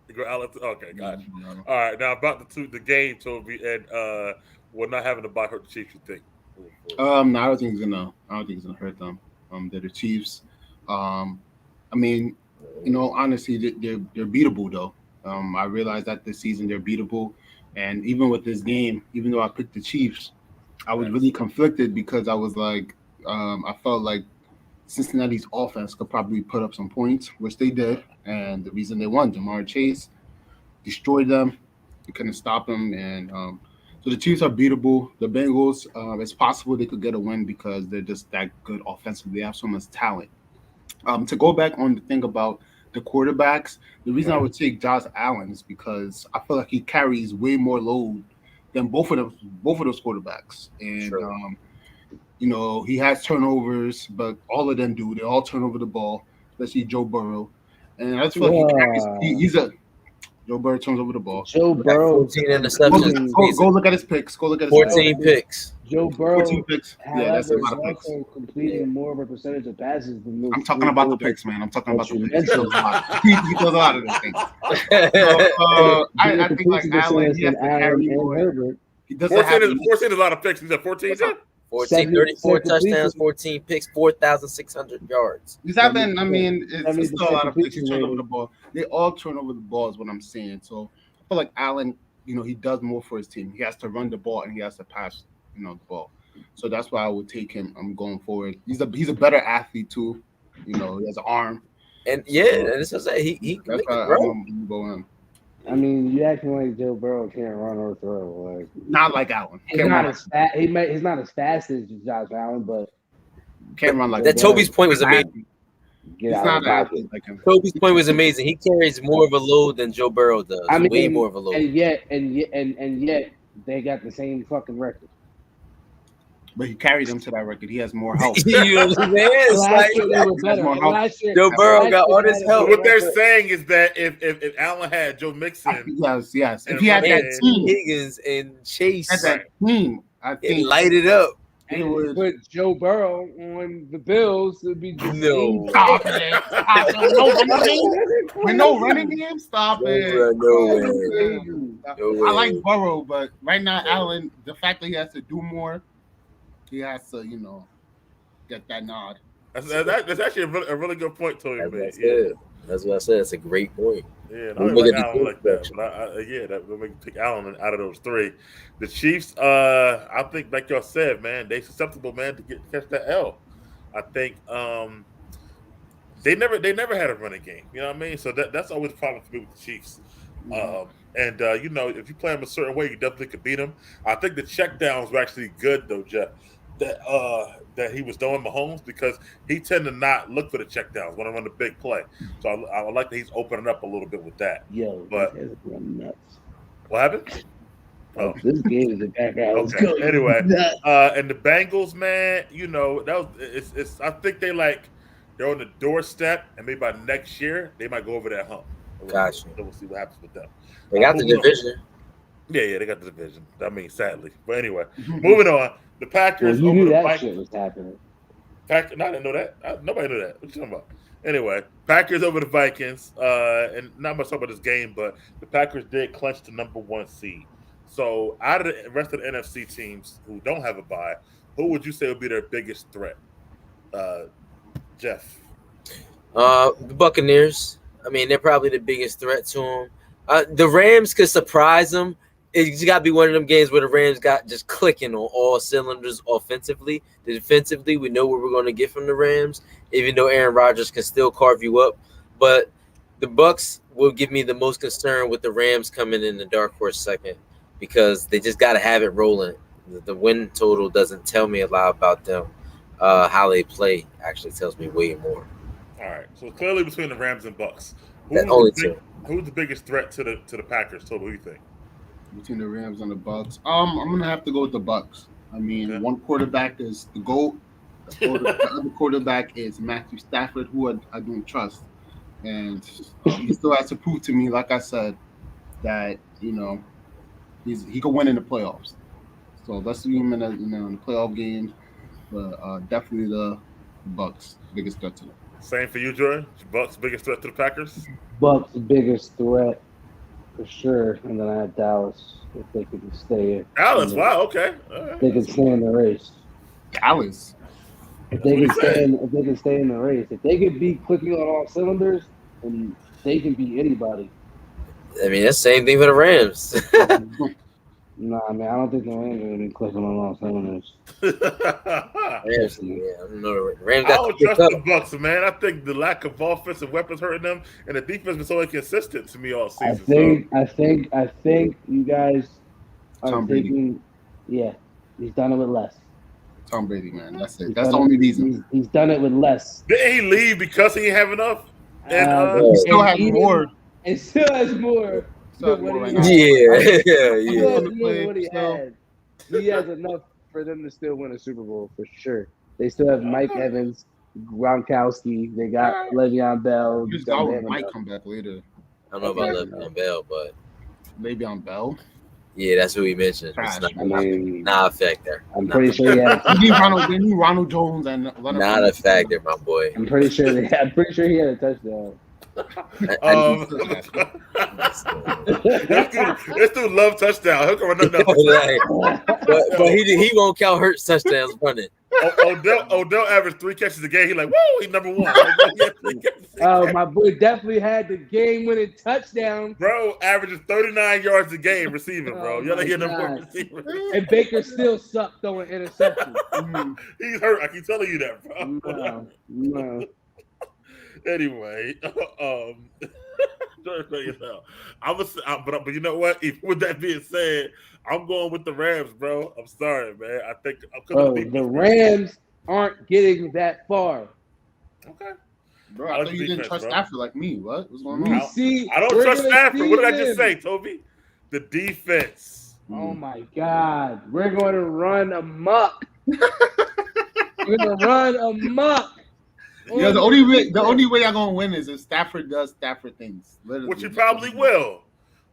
You go Allen. Okay, gotcha. All right, now about the game, Toby, and we're not having to buy hurt the Chiefs. You think? No, I don't think it's gonna hurt them. They're the Chiefs. I mean, honestly, they're beatable though. I realized that this season they're beatable, and even with this game, even though I picked the Chiefs, I was really conflicted because I was like, I felt like Cincinnati's offense could probably put up some points, which they did, and the reason they won, Jamar Chase destroyed them. They couldn't stop them, and so the Chiefs are beatable. The Bengals, it's possible they could get a win because they're just that good offensively. They have so much talent. To go back on the thing about the quarterbacks, the reason I would take Josh Allen is because I feel like he carries way more load than both of those quarterbacks. And Sure. He has turnovers, but all of them do. They all turn over the ball, especially Joe Burrow. And I just feel like Joe Burrow turns over the ball. Joe Burrow 14 interceptions. Go look at his picks. 14 picks. Joe Burrow, 14 picks. Yeah, that's a lot of is picks. also completing more of a percentage of passes than those. I'm talking about the picks, man. I'm talking about the picks. mentioned. He does a lot of those things. I think like Allen, he has to carry more. Herbert. He doesn't 14 is a lot of picks. He's at 14. 34 touchdowns, 14 picks, 4,600 yards. He's having, it's still a lot of picks. He turn over the ball. They all turn over the ball is what I'm saying. So I feel like Allen, he does more for his team. He has to run the ball and he has to pass, the ball. So that's why I would take him. I'm going forward. He's a better athlete too. He has an arm. And this is he that's why I'm going him. You acting like Joe Burrow can't run or throw. Like not like Allen. He's not as fast. He's not as fast as Josh Allen, but can't run like that. Toby's point was amazing. He's not athlete like him. Toby's point was amazing. He carries more of a load than Joe Burrow does. Way more of a load. And yet, they got the same fucking record. But he carried them to that record. He has more help. Last year they were better. Joe Burrow got all this help. What they're saying is that if Allen had Joe Mixon, yes. If he had that team, Higgins and Chase, that team, I think light it up. They would. put Joe Burrow on the Bills, it'd be the No. Stop it. Stop it. No running game. With no running game? Stop it. No I like way. Burrow, but right now, Allen, the fact that he has to do more, he has to, get that nod. That's actually a really good point, Tony. That's what I Man. said. That's what I said. It's a great point. Yeah, I We'll don't make like it Allen like that. discussion. But that will make you pick Allen out of those three. The Chiefs, I think, like y'all said, man, they susceptible, man, to catch that L. I think they never had a running game. You know what I mean? So that's always a problem for me with the Chiefs. And if you play them a certain way, you definitely could beat them. I think the checkdowns were actually good though, Jeff. That he was doing Mahomes, because he tend to not look for the checkdowns when I run the big play. So I like that he's opening up a little bit with that. Yo, But this is nuts. what happened? Oh, this game is a back out. Okay. Anyway, and the Bengals, man, I think they're on the doorstep, and maybe by next year they might go over that hump. Gotcha. So we'll see what happens with them. They got the division. Yeah, they got the division. I mean, sadly. But anyway, moving on. The Packers you over knew the that Vikings. shit was happening. No, I didn't know that. Nobody knew that. What you talking about? Anyway, Packers over the Vikings. And not much talk about this game, but the Packers did clinch the number 1 seed. So out of the rest of the NFC teams who don't have a bye, who would you say would be their biggest threat? Jeff. The Buccaneers. I mean, they're probably the biggest threat to them. The Rams could surprise them. It's got to be one of them games where the Rams got just clicking on all cylinders offensively. Defensively, we know what we're going to get from the Rams, even though Aaron Rodgers can still carve you up. But the Bucs will give me the most concern with the Rams coming in the dark horse second, because they just got to have it rolling. The win total doesn't tell me a lot about them. How they play actually tells me way more. All right. So clearly between the Rams and Bucs, who's the biggest threat to the Packers? So who do you think? Between the Rams and the Bucs, I'm gonna have to go with the Bucs. I mean, one quarterback is the GOAT. The other quarterback is Matthew Stafford, who I don't trust, and he still has to prove to me, like I said, that he could win in the playoffs. So let's see him in the playoff games. But definitely the Bucs biggest threat to them. Same for you, Jordan. Bucs biggest threat to the Packers. Bucks biggest threat for sure, and then I had Dallas if they could stay. Dallas, wow, okay. All right. They could stay in the race. Dallas. If they can stay in the race, if they could be clicking on all cylinders, then they can beat anybody. I mean, that's the same thing for the Rams. Nah, man, I don't think the Rams are gonna be clicking on all cylinders. Rams, I don't know. Rams I got don't trust the Bucs, man. I think the lack of offensive weapons hurting them, and the defense been so inconsistent to me all season. I think you guys are Tom Brady. thinking, yeah, he's done it with less. Tom Brady, man. That's it. That's the only reason. He's done it with less. Didn't he leave because he didn't have enough? And He still has more. And still has more. Still has more right now. What he had. He has enough for them to still win a Super Bowl for sure. They still have Mike Evans, Gronkowski. They got Le'Veon Bell. Might come back later. I don't know about Le'Veon Bell, but Le'Veon Bell. yeah, that's who we mentioned. Trash. Not a factor. I'm pretty sure he had. They need Ronald Jones and Leonard. Not a factor, my boy. I'm pretty sure he had a touchdown. This dude love touchdown. He'll run nothing but he won't count Hurts touchdowns running. Odell averaged 3 catches a game. He like, woo, he's number 1. Oh, my boy definitely had the game-winning touchdown. Bro averages 39 yards a game receiving, bro. You gotta hear number 1 receiver. And Baker still sucked throwing interceptions. He's hurt. I keep telling you that, bro. No. Anyway, but you know what? Even with that being said, I'm going with the Rams, bro. I'm sorry, man. I think the Rams aren't getting that far. Okay, bro. I thought you didn't trust Stafford like me. What's going on? I don't trust Stafford. What did I just say, Toby? The defense. Oh my God, we're going to run amok. We're going to run amok. Yeah, the only way y'all gonna win is if Stafford does Stafford things. Which you probably will.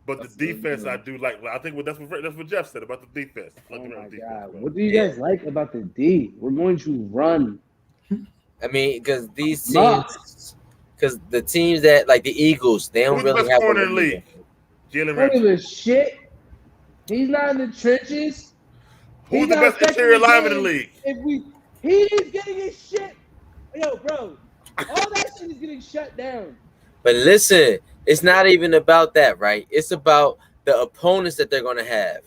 But the defense, I do like. I think that's what Jeff said about the defense. Oh my Defense, God! bro. What do you guys like about the D? We're going to run. I mean, because these Nah. teams, because the teams that like the Eagles, they don't Who's the really best have a corner in the running league? game. Jalen Don't give Ramsey. a shit. He's not in the trenches. Who's He's the not best affecting interior the lineman in the game. league? He is getting his shit. Yo, bro, all that shit is getting shut down. But listen, it's not even about that, right? It's about the opponents that they're going to have.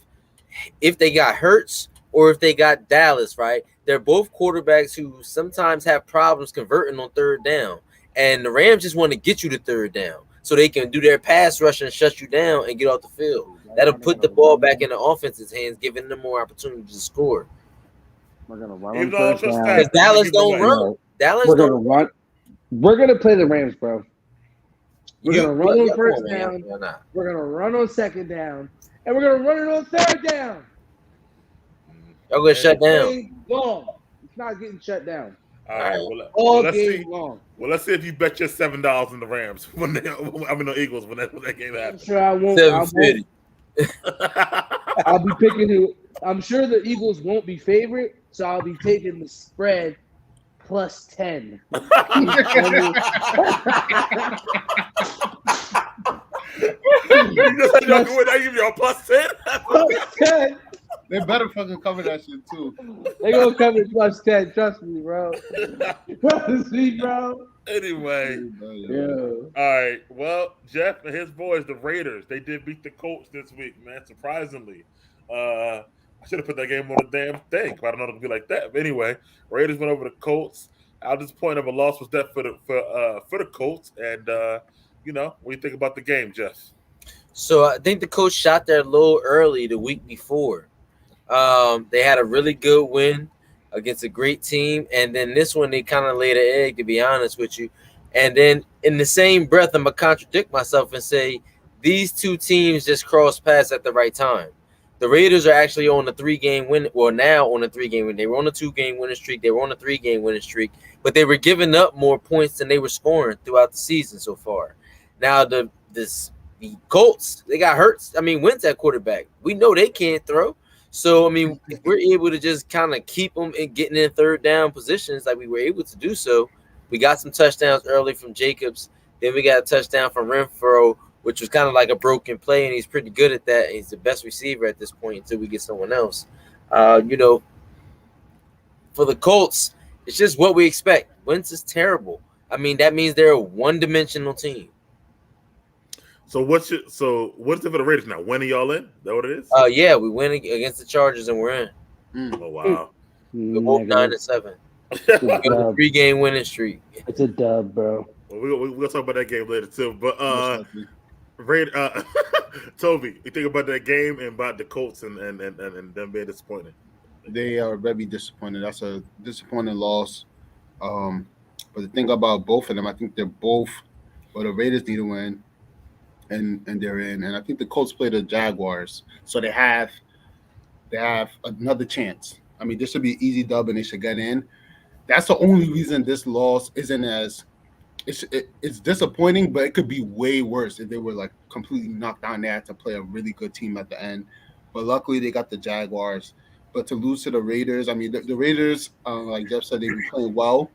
If they got Hurts or if they got Dallas, right? They're both quarterbacks who sometimes have problems converting on third down. And the Rams just want to get you to third down so they can do their pass rush and shut you down and get off the field. That'll put the ball back in the offense's hands, giving them more opportunity to score. We're gonna run Even on though I first trust down. Stafford, Because Dallas give him don't away. run. No. Dallas We're gonna don't run. We're gonna play the Rams, bro. We're You- gonna run yeah, on come first on, man. down. Why not? We're gonna run on second down, and we're gonna run it on third down. Y'all gonna shut down. Game long. It's not getting shut down. All right. Well, All let's game see. long. Well, let's see if you bet your $7 in the Rams when the Eagles when that game I'm happens. sure I won't. 750. I'll be picking who. I'm sure the Eagles won't be favorite, so I'll be taking the spread plus 10. You just said y'all can win. I give y'all plus 10. Plus 10. They better fucking cover that shit too. They gonna come in plus 10. Trust me, bro. Trust me, bro. Anyway. Yeah. All right. Well, Jeff and his boys, the Raiders, they did beat the Colts this week, man. Surprisingly. I should have put that game on the damn thing, but I don't know if it'll be like that. But anyway, Raiders went over the Colts. Our disappointment of a loss was that for the Colts. And you know, what do you think about the game, Jeff? So I think the coach shot there a little early the week before. They had a really good win against a great team, and then this one they kind of laid an egg, to be honest with you. And then in the same breath, I'm gonna contradict myself and say these two teams just crossed paths at the right time. The Raiders are actually on a 3-game win. Well, now on a 3-game win. They were on a 2-game winning streak. They were on a 3-game winning streak, but they were giving up more points than they were scoring throughout the season so far. Now the Colts, they got Hurts. I mean, Wentz at quarterback. We know they can't throw. So, I mean, if we're able to just kind of keep them in getting in third down positions like we were able to do so. We got some touchdowns early from Jacobs. Then we got a touchdown from Renfro, which was kind of like a broken play, and he's pretty good at that. He's the best receiver at this point until we get someone else. You know, for the Colts, it's just what we expect. Wentz is terrible. I mean, that means they're a one-dimensional team. So what's it for the Raiders now? When are y'all in? Is that what it is? Yeah, we win against the Chargers and we're in. Oh wow. We're both 9-7. We're on a 3-game winning streak. It's a dub, bro. Well, we'll talk about that game later too. But Tobi, you think about that game and about the Colts and them being disappointed? They are very disappointed. That's a disappointing loss. But the thing about both of them, I think they're both. Well, the Raiders need to win, and they're in. And I think the Colts play the Jaguars, so they have another chance. I mean, this should be an easy dub, and they should get in. That's the only reason this loss isn't as it's disappointing, but it could be way worse if they were like completely knocked down. They had to play a really good team at the end, but luckily they got the Jaguars. But to lose to the Raiders, I mean, the Raiders, like Jeff said, they've been playing well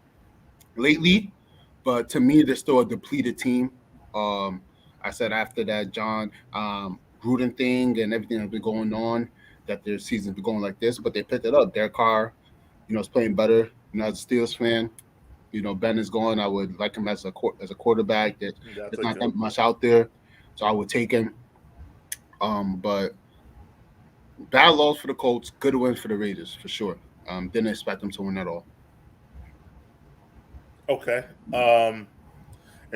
lately, but to me, they're still a depleted team. I said after that John Gruden thing and everything that's been going on, that their season's been going like this, but they picked it up. Derek Carr, is playing better. As a Steelers fan, Ben is gone. I would like him as a quarterback. There's not that much out there, so I would take him. But bad loss for the Colts, good win for the Raiders for sure. Didn't expect them to win at all. Okay. And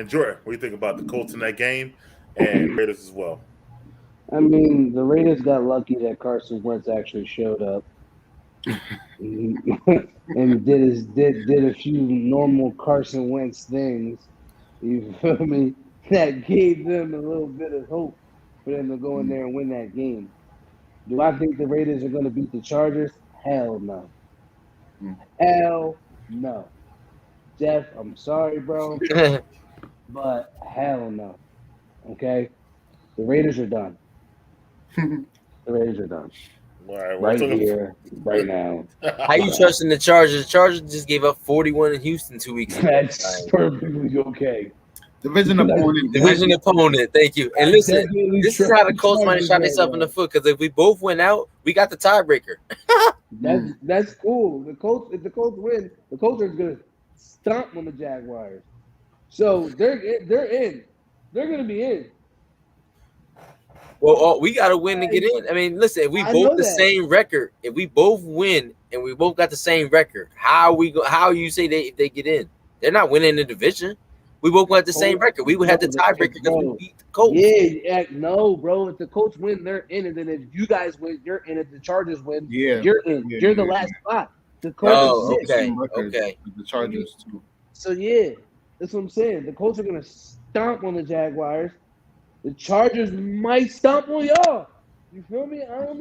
Jordan, what do you think about the Colts in that game and Raiders as well? I mean, the Raiders got lucky that Carson Wentz actually showed up and did a few normal Carson Wentz things. You feel me? That gave them a little bit of hope for them to go in there and win that game. Do I think the Raiders are going to beat the Chargers? Hell no. Hell no. Jeff, I'm sorry, bro, but hell no. Okay? The Raiders are done. The Raiders are done. All right, Right here, right now. How you trusting the Chargers? The Chargers just gave up 41 in Houston 2 weeks ago. That's perfectly okay. Division opponent. Division opponent. Thank you. And listen, this is how the Colts might have shot themselves in the foot, because if we both went out, we got the tiebreaker. That's cool. If the Colts win, the Colts are gonna stomp on the Jaguars. So they're in. They're gonna be in. Well, we got to win to get in. I mean, listen, if we both the same record, if we both win and we both got the same record, how you say if they get in? They're not winning the division. We both got the same record. We would have the tiebreaker because we beat the Colts. Yeah, no, bro. If the Colts win, they're in, and then if you guys win, you're in. If the Chargers win, you're in. You're the last spot. The Colts okay. The Chargers too. So yeah, that's what I'm saying. The Colts are gonna stomp on the Jaguars. The Chargers might stomp on y'all. You feel me? I don't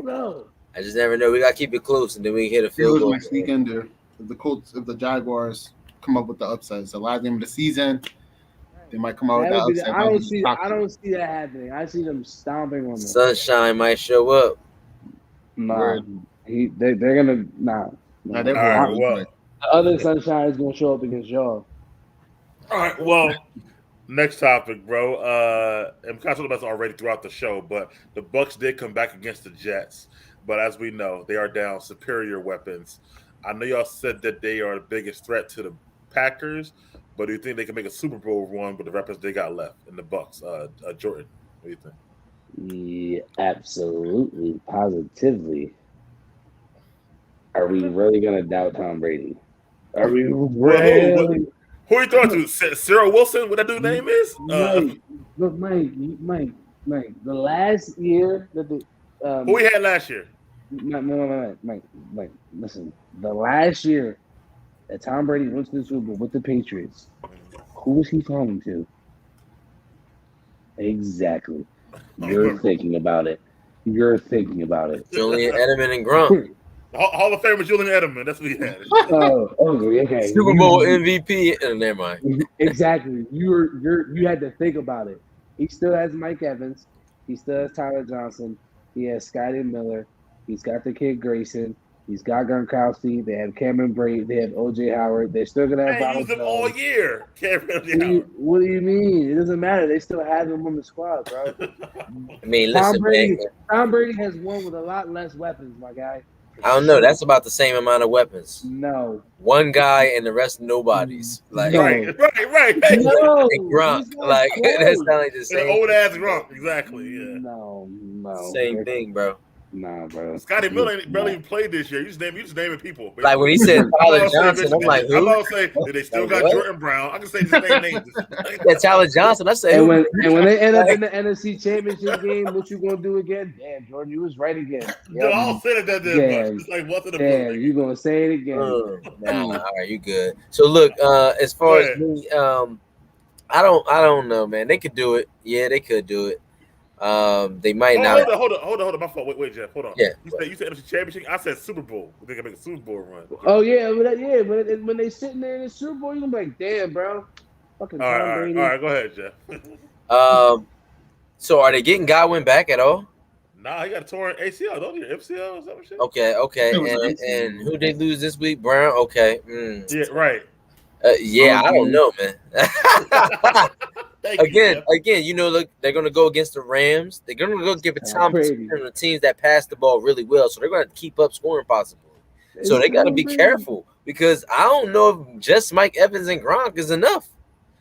know. I just never know. We gotta keep it close, and then we hit a field goal. Might sneak in there. If the Jaguars come up with the upset, it's the last game of the season. They might come out with that upset. I don't see that happening. I see them stomping on them. Sunshine might show up. Nah, they're gonna All right, well, the other Sunshine is gonna show up against y'all. All right, well. Next topic, bro. And we kind of talked about this already throughout the show, but the Bucs did come back against the Jets. But as we know, they are down superior weapons. I know y'all said that they are the biggest threat to the Packers, but do you think they can make a Super Bowl run with the weapons they got left in the Bucs? Jordan, what do you think? Yeah, absolutely, positively. Are we really gonna doubt Tom Brady? Are we really? Who are you throwing to? Cyril Wilson? What that dude's name is? Mike. The last year that the who he had last year? Mike. Listen, the last year that Tom Brady went to the Super Bowl with the Patriots, who was he talking to? Exactly. You're thinking about it. Julian Edelman and Gronk. Hall of Famer Julian Edelman. That's what he had. Okay. Super Bowl MVP. Never mind. Exactly. You had to think about it. He still has Mike Evans. He still has Tyler Johnson. He has Scotty Miller. He's got the kid Grayson. He's got Gronkowski. They have Cameron Brate. They have O.J. Howard. They're still gonna have. They use them all year. What do you mean? It doesn't matter. They still have them on the squad, bro. I mean, listen, Tom Brady has won with a lot less weapons, my guy. I don't know. That's about the same amount of weapons. No. One guy and the rest nobodies. Like right. No. And Gronk. Like that's not like the same. Old ass Gronk. Exactly. Yeah. No. Same thing, bro. Nah, bro. Scotty Miller barely even played this year. You just naming people. Basically. Like when he said Tyler Johnson, I'm like, who? I'm about to say that they still got Jordan Brown. I can say the same names. Yeah, Tyler Johnson. I say. And when they end up in the NFC Championship game, what you gonna do again? Damn, Jordan, you was right again. Yep. I don't say that much. It's like what's in the book. You gonna say it again? Nah, all right, you good. So look, as far as me, I don't know, man. They could do it. Yeah, they could do it. They might not. Hold on. My fault. Wait, Jeff. Hold on. Yeah. You said NFC Championship. I said Super Bowl. They can make a Super Bowl run. Oh yeah, when they sitting there in the Super Bowl, you gonna be like, damn, bro. Fucking all right. Go ahead, Jeff. So are they getting Godwin back at all? Nah, he got a torn ACL, don't he? MCL or something shit. Okay. And who they lose this week? Brown. Okay. Yeah, right. I don't know, man. Again, you know, look, they're gonna go against the Rams. They're gonna go give it time to the teams that pass the ball really well. So they're gonna have to keep up scoring possibly. So they gotta be careful because I don't know if just Mike Evans and Gronk is enough.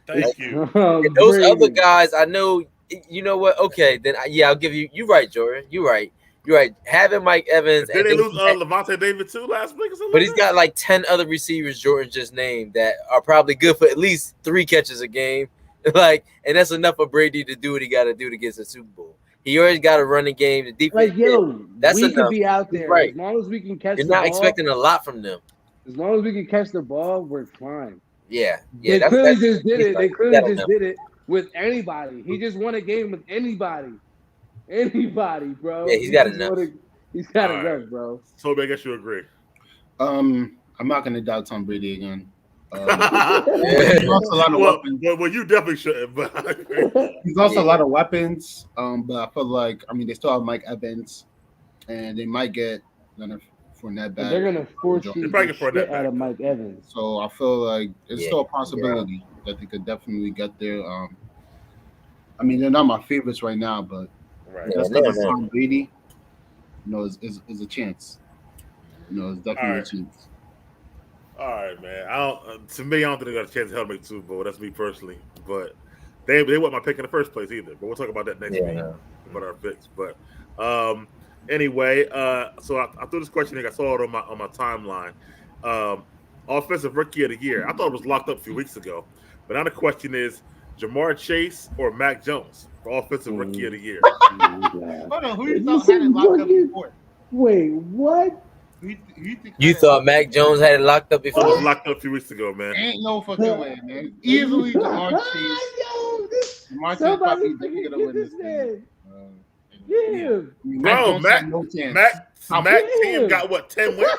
Thank you. And those other guys, I know. You know what? Okay, then I'll give you. You're right, Jordan. You're right. Having Mike Evans. Did they lose Levante David too last week or something? But he's got like 10 other receivers Jordan just named that are probably good for at least 3 catches a game. Like, and that's enough for Brady to do what he got to do to get to the Super Bowl. He already got a running game. The defense, that's enough. Could be out there right. As long as we can catch. You're not expecting a lot from them. As long as we can catch the ball, we're fine. Yeah. They clearly just did it. They clearly just did it with anybody. He just won a game with anybody. Anybody, bro. Yeah, he's got enough. He's got enough, bro. So I guess you agree. I'm not gonna doubt Tom Brady again. He's lost a lot of weapons. Well, you definitely shouldn't. But He's lost a lot of weapons. But I feel like they still have Mike Evans, and they might get Leonard Fournette back. They're gonna force you the shit out of Mike Evans. So I feel like it's still a possibility that they could definitely get there. They're not my favorites right now, but just because of Tom Brady, is a chance. It's definitely a chance. All right, man. To me, I don't think they got a chance to help make the Super Bowl. That's me personally, but they weren't my pick in the first place either. But we'll talk about that next week about our picks. But anyway, so I threw this question in. I saw it on my timeline. Offensive Rookie of the Year. I thought it was locked up a few weeks ago, but now the question is Jamar Chase or Mac Jones for Offensive Rookie of the Year. Hold on, who you thought had it locked up before? Wait, what? You thought Mac Jones had it locked up before? It was locked up a few weeks ago, man. Ain't no fucking way, man. Easily Jamar Chase. Jamar Chase probably get win this thing. Bro, Mac team got what, 10 wins?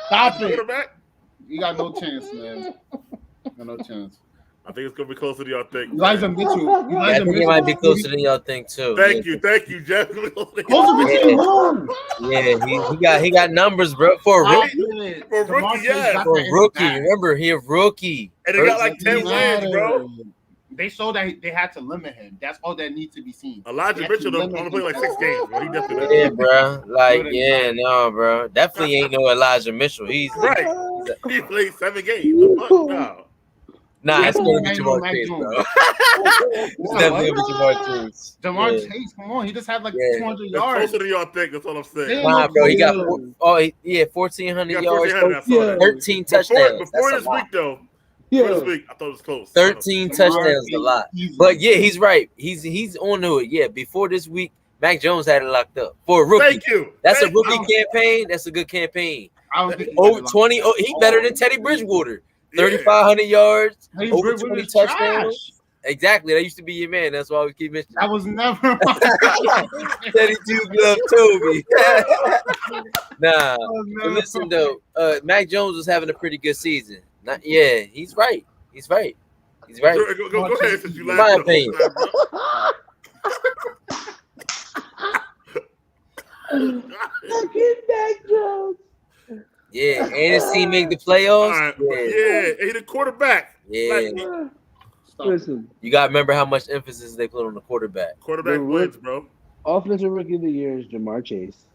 Stop it. You got no chance, man. Got no chance. I think it's gonna be closer than y'all think. Elijah Mitchell. I think it might be closer than y'all think too. Thank you, Jeff. He got numbers, bro, for a rookie. For a rookie, yeah. For a rookie, remember he a rookie, and they got like 10 wins, bro. They showed that they had to limit him. That's all that needs to be seen. Elijah Mitchell only played like 6 games, but he definitely bro. Bro. Definitely ain't no Elijah Mitchell. He's right. He played 7 games. No. Nah, it's gonna be Jamar Chase, bro. It's definitely gonna be Jamar Chase. Jamar Chase, come on, he just had like 200 yards. Closer than y'all think. That's all I'm saying. Nah, bro, he got 1,400 yards, 13 touchdowns. Before this week, though. This week, I thought it was close. 13 touchdowns is a lot. But yeah, he's right. He's on to it. Yeah, before this week, Mac Jones had it locked up for a rookie. Thank you. That's a rookie campaign. That's a good campaign. Over 20. He better than Teddy Bridgewater. 3,500 yards, over 20 touchdowns. Exactly. That used to be your man. That's why we keep mentioning. That was never Teddy Duke loved Tobi. Nah. But listen, though, Mac Jones was having a pretty good season. He's right. He's right. Go ahead, since you laughed. My opinion. Fucking Mac Jones. Yeah, and his team make the playoffs. Right. Yeah, he the quarterback. Yeah. Listen, you got to remember how much emphasis they put on the quarterback. Quarterback wins, bro. Offensive Rookie of the Year is Jamar Chase.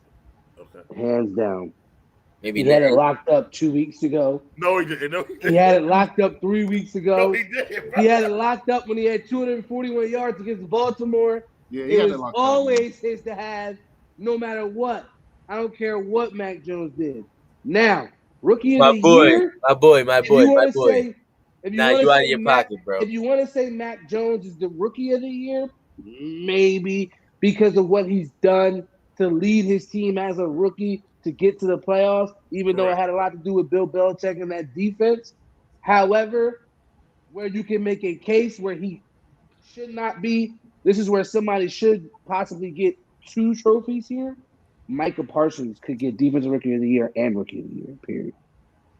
Okay. Hands down. Maybe he had it locked up 2 weeks ago. No, he didn't. No, he had it locked up 3 weeks ago. No, he didn't. He had it locked up when he had 241 yards against Baltimore. Yeah, it was always his to have, no matter what. I don't care what Mac Jones did. Now, Rookie of the Year. My boy. Now you out of your pocket, bro. If you want to say Mac Jones is the Rookie of the Year, maybe because of what he's done to lead his team as a rookie to get to the playoffs, even though it had a lot to do with Bill Belichick and that defense. However, where you can make a case where he should not be, this is where somebody should possibly get 2 trophies here. Micah Parsons could get Defensive Rookie of the Year and Rookie of the Year, period.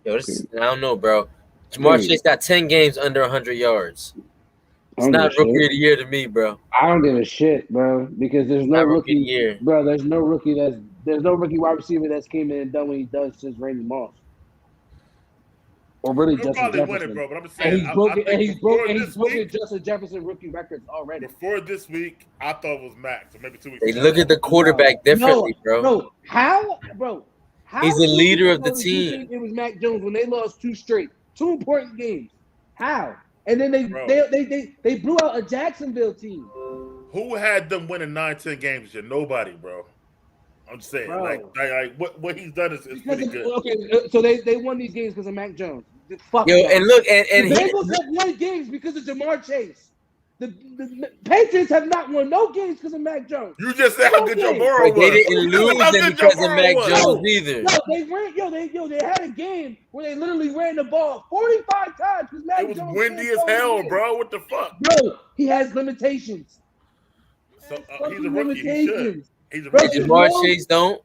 Yo, I don't know, bro. Jamar Chase got 10 games under 100 yards. It's not Rookie of the Year to me, bro. I don't give a shit, bro, because there's no rookie year. Bro, there's no rookie wide receiver that's came in and done what he does since Randy Moss. Or really Justin Jefferson. Bro, but I'm just saying, he's broken Justin Jefferson rookie records already. Before this week, I thought it was Max, so maybe 2 weeks. They look at the quarterback differently, bro. No, how, bro? He's the leader of the team. It was Mac Jones when they lost 2 important games. How? And then they blew out a Jacksonville team. Who had them winning 9-10 games this year? Nobody, bro. I'm just saying, like what he's done is pretty good. Okay, so they won these games because of Mac Jones. Fuck yo, and look, and the Bengals have won games because of Jamar Chase. The Patriots have not won no games because of Mac Jones. You just said how good Joe Burrow was. They didn't lose them because of Mac Jones either. No, they had a game where they literally ran the ball 45 times because Mac Jones. It was windy as hell, bro. What the fuck? Bro, he has limitations. So he's a rookie. He should. He's a rookie. Jamar Chase don't.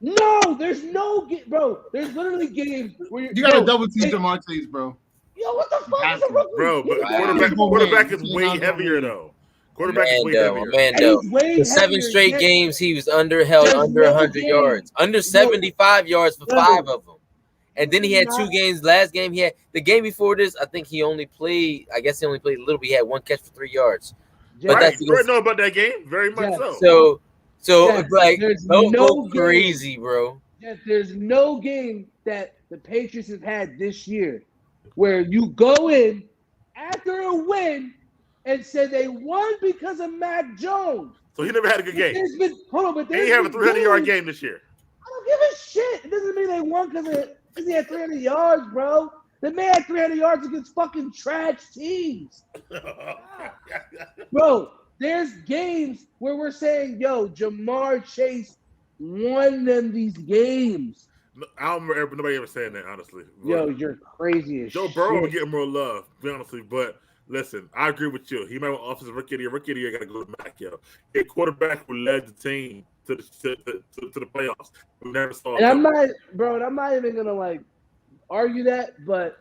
No, there's no bro. There's literally games where you gotta double team Jamar Chase, bro. Yo, what the fuck is a rookie? Bro, but Wow. quarterback is way heavier though. Quarterback is way heavier. Amando. He's way For 7 heavier, straight yet games, he was held there's under no 100 game. yards, under 75 yards for Yo. 5 of them. And then he had 2 Not- games. Last game, he had the game before this. I think he only played. I guess he only played a little bit. He had 1 catch for 3 yards. But Right, that's you already know about that game, very much Yes. so. So Yes, like, there's don't no go game. crazy, bro. Yes, there's no game that the Patriots have had this year where you go in after a win and say they won because of Mac Jones. So he never had a good game. There's been, hold on, but He there's have a been 300-yard games- game this year. I don't give a shit. It doesn't mean they won because he had 300 yards, bro. The man had 300 yards against fucking trash teams. Bro, there's games where we're saying, yo, Jamar Chase won them these games. I don't remember nobody ever saying that, honestly. Yo, you're crazy as Joe shit. Burrow would get more love, to be honestly. But listen, I agree with you. He might want offensive rookie of the year. Rookie of the year got to go to Mac, yo. A quarterback who led the team to the playoffs. We never saw. And I'm not even gonna like argue that, but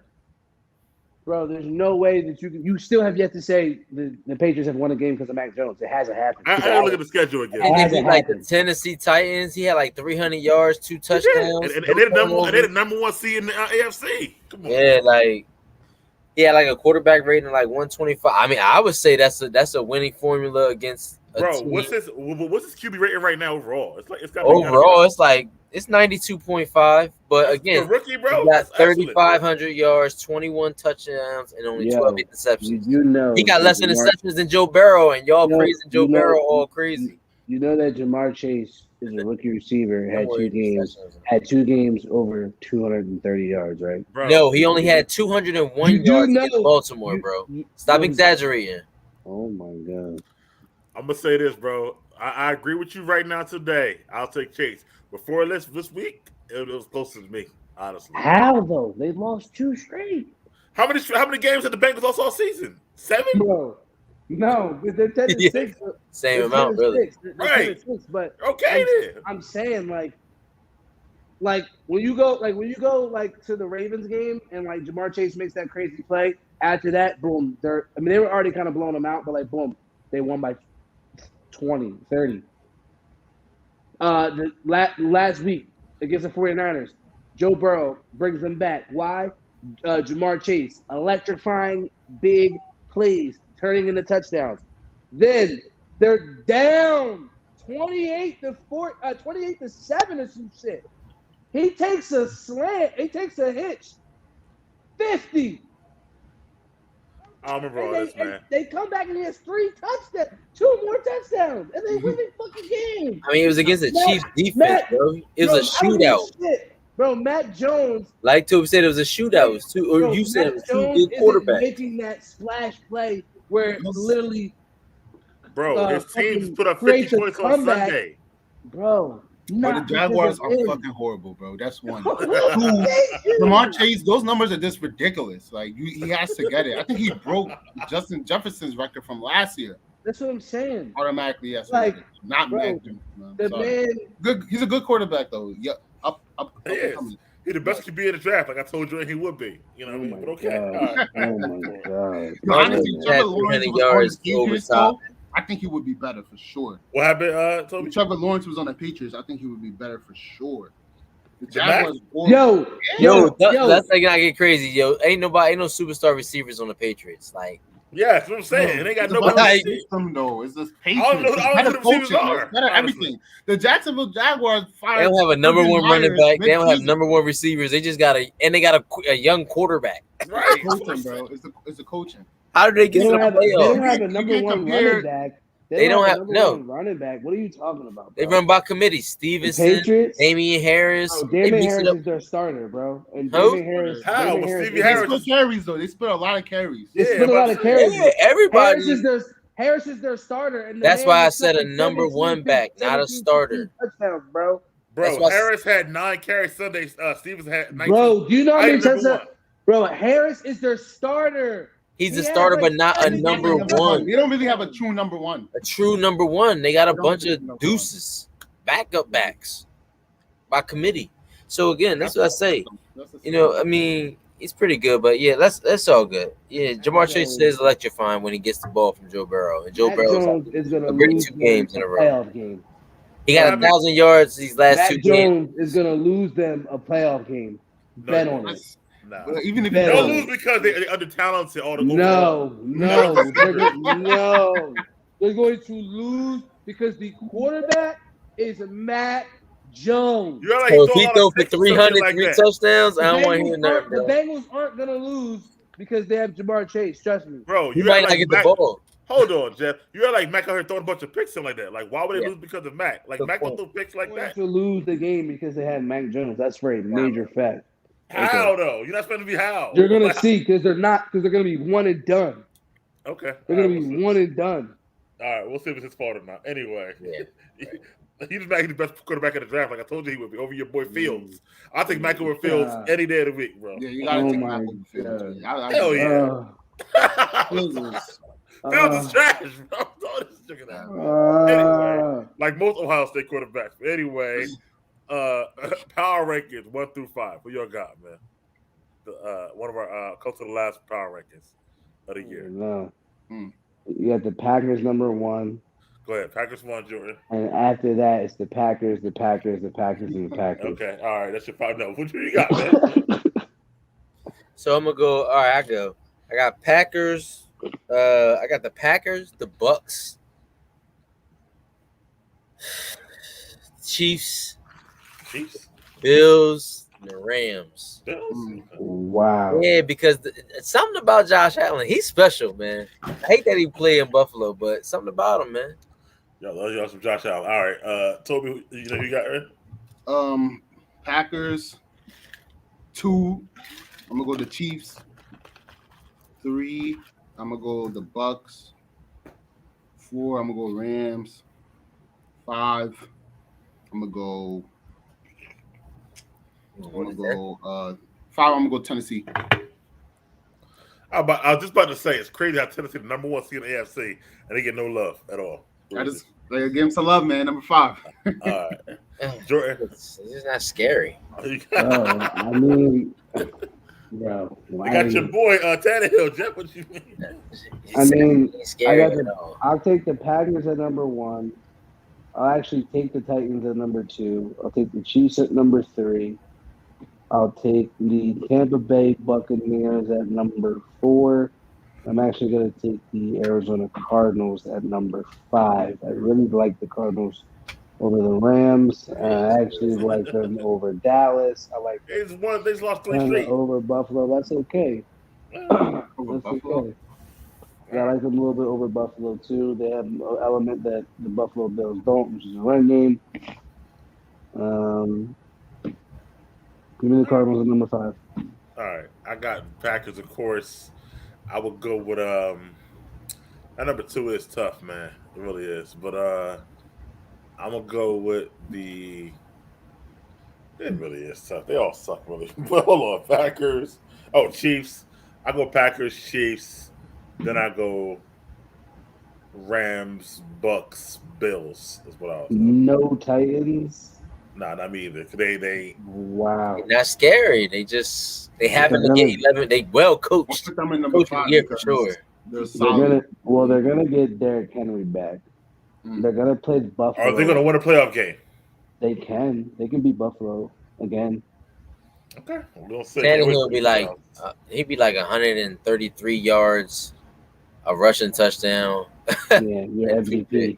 bro, there's no way that you still have yet to say the Patriots have won a game because of Mac Jones. It hasn't happened. I gotta look at the schedule again. And Hasn't then like the happened. Tennessee Titans, he had like 300 yards, 2 touchdowns. And they're the number 1 seed in the AFC. Come on. Yeah, like he had like a quarterback rating of like 125. I mean, I would say that's a winning formula against a Bro, team. what's his QB rating right now overall? It's got Overall, it's 92.5. But again, for rookie, bro, he got that's excellent. 3,500 yards, 21 touchdowns, and only 12 interceptions. You know He got that less interceptions than Joe Burrow, and y'all praising Joe Burrow all crazy. You know that Jamar Chase is a rookie receiver. Had Don't 2 worry, games. interceptions. Had 2 games over 230 yards, right? Bro, No, he only had 201 You do yards know- against Baltimore, bro. Stop exaggerating. Oh my god. I'm gonna say this, bro. I agree with you right now. Today, I'll take Chase. Before this week, it was closer to me, honestly. How though? They lost 2 straight. How many games had the Bengals lost all season? 7? Bro. No, they're 10 and Yeah. 6. Same They're amount, 10 and really. 6. They're Right. 10 and 6, but Okay, then. I'm saying like when you go like to the Ravens game and like Jamar Chase makes that crazy play, after that, boom, they were already kind of blowing them out, but like boom, they won by 20, 30. The last week against the 49ers, Joe Burrow brings them back. Why? Jamar Chase electrifying big plays, turning into touchdowns. Then they're down 28 to 7 or some shit. He takes a slant. He takes a hitch. 50. I don't remember all this, man. They come back and he has 3 touchdowns, 2 more touchdowns, and they win the fucking game. I mean, it was against the Chiefs defense, Matt- bro. It was a I don't give shootout. shit. Bro, Matt Jones. Like Tobi said, it was a shootout. It was two, or Bro, you said it Matt was 2 Jones good isn't quarterbacks. making that splash play where it's literally, Bro, his teams fucking put up 50 creates a points on comeback. Sunday. bro. But the Jaguars are because of fucking horrible, bro. That's one. him. Jamar Chase, those numbers are just ridiculous. Like he has to get it. I think he broke Justin Jefferson's record from last year. That's what I'm saying. Automatically, yes. Like, not bro, Mac Jones, man. The Sorry. man, Good. He's a good quarterback though. Yeah, up. He is. He's the best QB in the draft, like I told you he would be. You know what I mean? But okay. All right. oh my god. No, honestly, Yeah, Trevor Lawrence 300 was on yards the Patriots, over top. though, I think he would be better for sure. What happened, Tobi? If Trevor Lawrence was on the Patriots, I think he would be better for sure. The Mac? Jaguars, Yo, that's like I get crazy. Yo, ain't no superstar receivers on the Patriots. Like, Yeah, that's what I'm saying. They got it's nobody. about to the see. system, though. It's just I don't know- patience. I don't know Better who the receivers coaching, are, it's better honestly. everything. The Jacksonville Jaguars they fired. don't have a number Urban one running Myers back. They don't have mid-season. number one receivers. They just got a young quarterback. Right. It's coaching, bro. It's the coaching. How did they They get to don't the have, they don't playoffs? have a You number can't one compare- running back. They don't have- a number no. one running back. What are you talking about? They bro? run by committee. The Stevenson, Patriots. Damian Harris. Oh, They Damian mix it Harris up. is their starter, bro. And Who? Damian Harris. How? Damian Well, Stevie is- They Harris- split carries though. They split a lot of carries. They Yeah, split a lot of but- carries. Yeah, everybody. Harris is their starter, and the That's man why I was said a fucking number 17, one back, not a 17, starter. touchdowns, bro. That's Bro, why- Harris had 9 carries Sunday. Stevens had 19. Bro, do you know how I many ain't number touchdowns? one. Bro, Harris is their starter. He's He a has starter, like but not a 70 number number one. They don't really have a true number one. A true number one. They got a They don't bunch really of number one. deuces, backup backs by committee. So again, that's what I say. You know, I mean, He's pretty good, but yeah, that's all good. Yeah, Jamar Chase is electrifying when he gets the ball from Joe Burrow, and Joe Matt Burrow's Jones is going to already lose 2 them games a in a row. playoff game. He got 1,000 yards these last 2 Matt games. Jones is going to lose them a playoff game. Bet on it. Nah. But even if Bet They'll on lose it. because they're under talented all the No. That's They're going to lose because the quarterback is Matt Jones. You're like So he if throw a he lot throw of for picks or something 300, like 3 that. touchdowns, I don't want to hear nothing, The bro. Bengals aren't going to lose because they have Jamar Chase. Trust me. Bro, He you might act not like get Mac. the ball. Hold on, Jeff. You're like Mac out here throwing a bunch of picks and like that. Like, why would they Yeah. lose because of Mac? Like, Good Mac don't point. throw picks like They're going that. to lose the game because they had Mac Jones. That's for a major fact. How though? You're not supposed to be how. You're going to see because they're going to be one and done. Okay. They're going to be one and done. All right, we'll see if it's his fault or not. Anyway, Yeah, he was Mac the best quarterback in the draft. Like I told you, he would be over your boy Fields. I think Mac over Fields any day of the week, bro. Yeah, you gotta take Mac over Fields. Hell yeah. Fields is trash, bro. Anyway, like most Ohio State quarterbacks. But anyway, power rankings 1 through 5. What y'all got, man? One of our close to the last power rankings of the year. No. You got the Packers number 1. Go ahead, Packers 1, Jordan. And after that, it's the Packers, the Packers, the Packers, and the Packers. Okay, all right. That's your 5. No, what you got, man? So I'm gonna go. All right, I go. I got Packers. I got the Packers, the Bucks, Chiefs, Bills, and the Rams. Wow. Yeah, because something about Josh Allen, he's special, man. I hate that he played in Buffalo, but something about him, man. Y'all love y'all some Josh Allen. All right, Tobi, you know who you got right? Packers 2. I'm gonna go the Chiefs. 3. I'm gonna go the Bucks. 4. I'm gonna go Rams. 5. I'm gonna go. 5. I'm gonna go Tennessee. I was just about to say it's crazy how Tennessee the number 1 seed in the AFC and they get no love at all. I just give him some love, man. Number 5. All right, Jordan. It's just not scary. I mean, bro. I got your boy Tannehill. Jeff, what you mean? I mean, scary I'll take the Packers at number 1. I'll actually take the Titans at number 2. I'll take the Chiefs at number 3. I'll take the Tampa Bay Buccaneers at number 4. I'm actually going to take the Arizona Cardinals at number 5. I really like the Cardinals over the Rams. I actually like them over Dallas. I like they lost 3 straight over Buffalo. That's okay. Over Buffalo. Okay. Yeah, I like them a little bit over Buffalo too. They have an element that the Buffalo Bills don't, which is a run game. Give me the Cardinals at number 5. All right, I got Packers, of course. I would go with that number 2 is tough, man. It really is. But I'm gonna go with the. It really is tough. They all suck, really. But hold on, Packers. Oh, Chiefs. I go Packers, Chiefs. Then I go Rams, Bucks, Bills. Is what I was. No Titans. Nah, not me either. They wow. They're not scary. They happen to get 11. They well coached. Put them in number 5 for sure. They're solid. They're gonna get Derrick Henry back. They're gonna play Buffalo. Are they gonna win a playoff game? They can. They can beat Buffalo again. Okay, we'll see. Tannehill be like he'd be like 133 yards, a rushing touchdown. Yeah, you're MVP.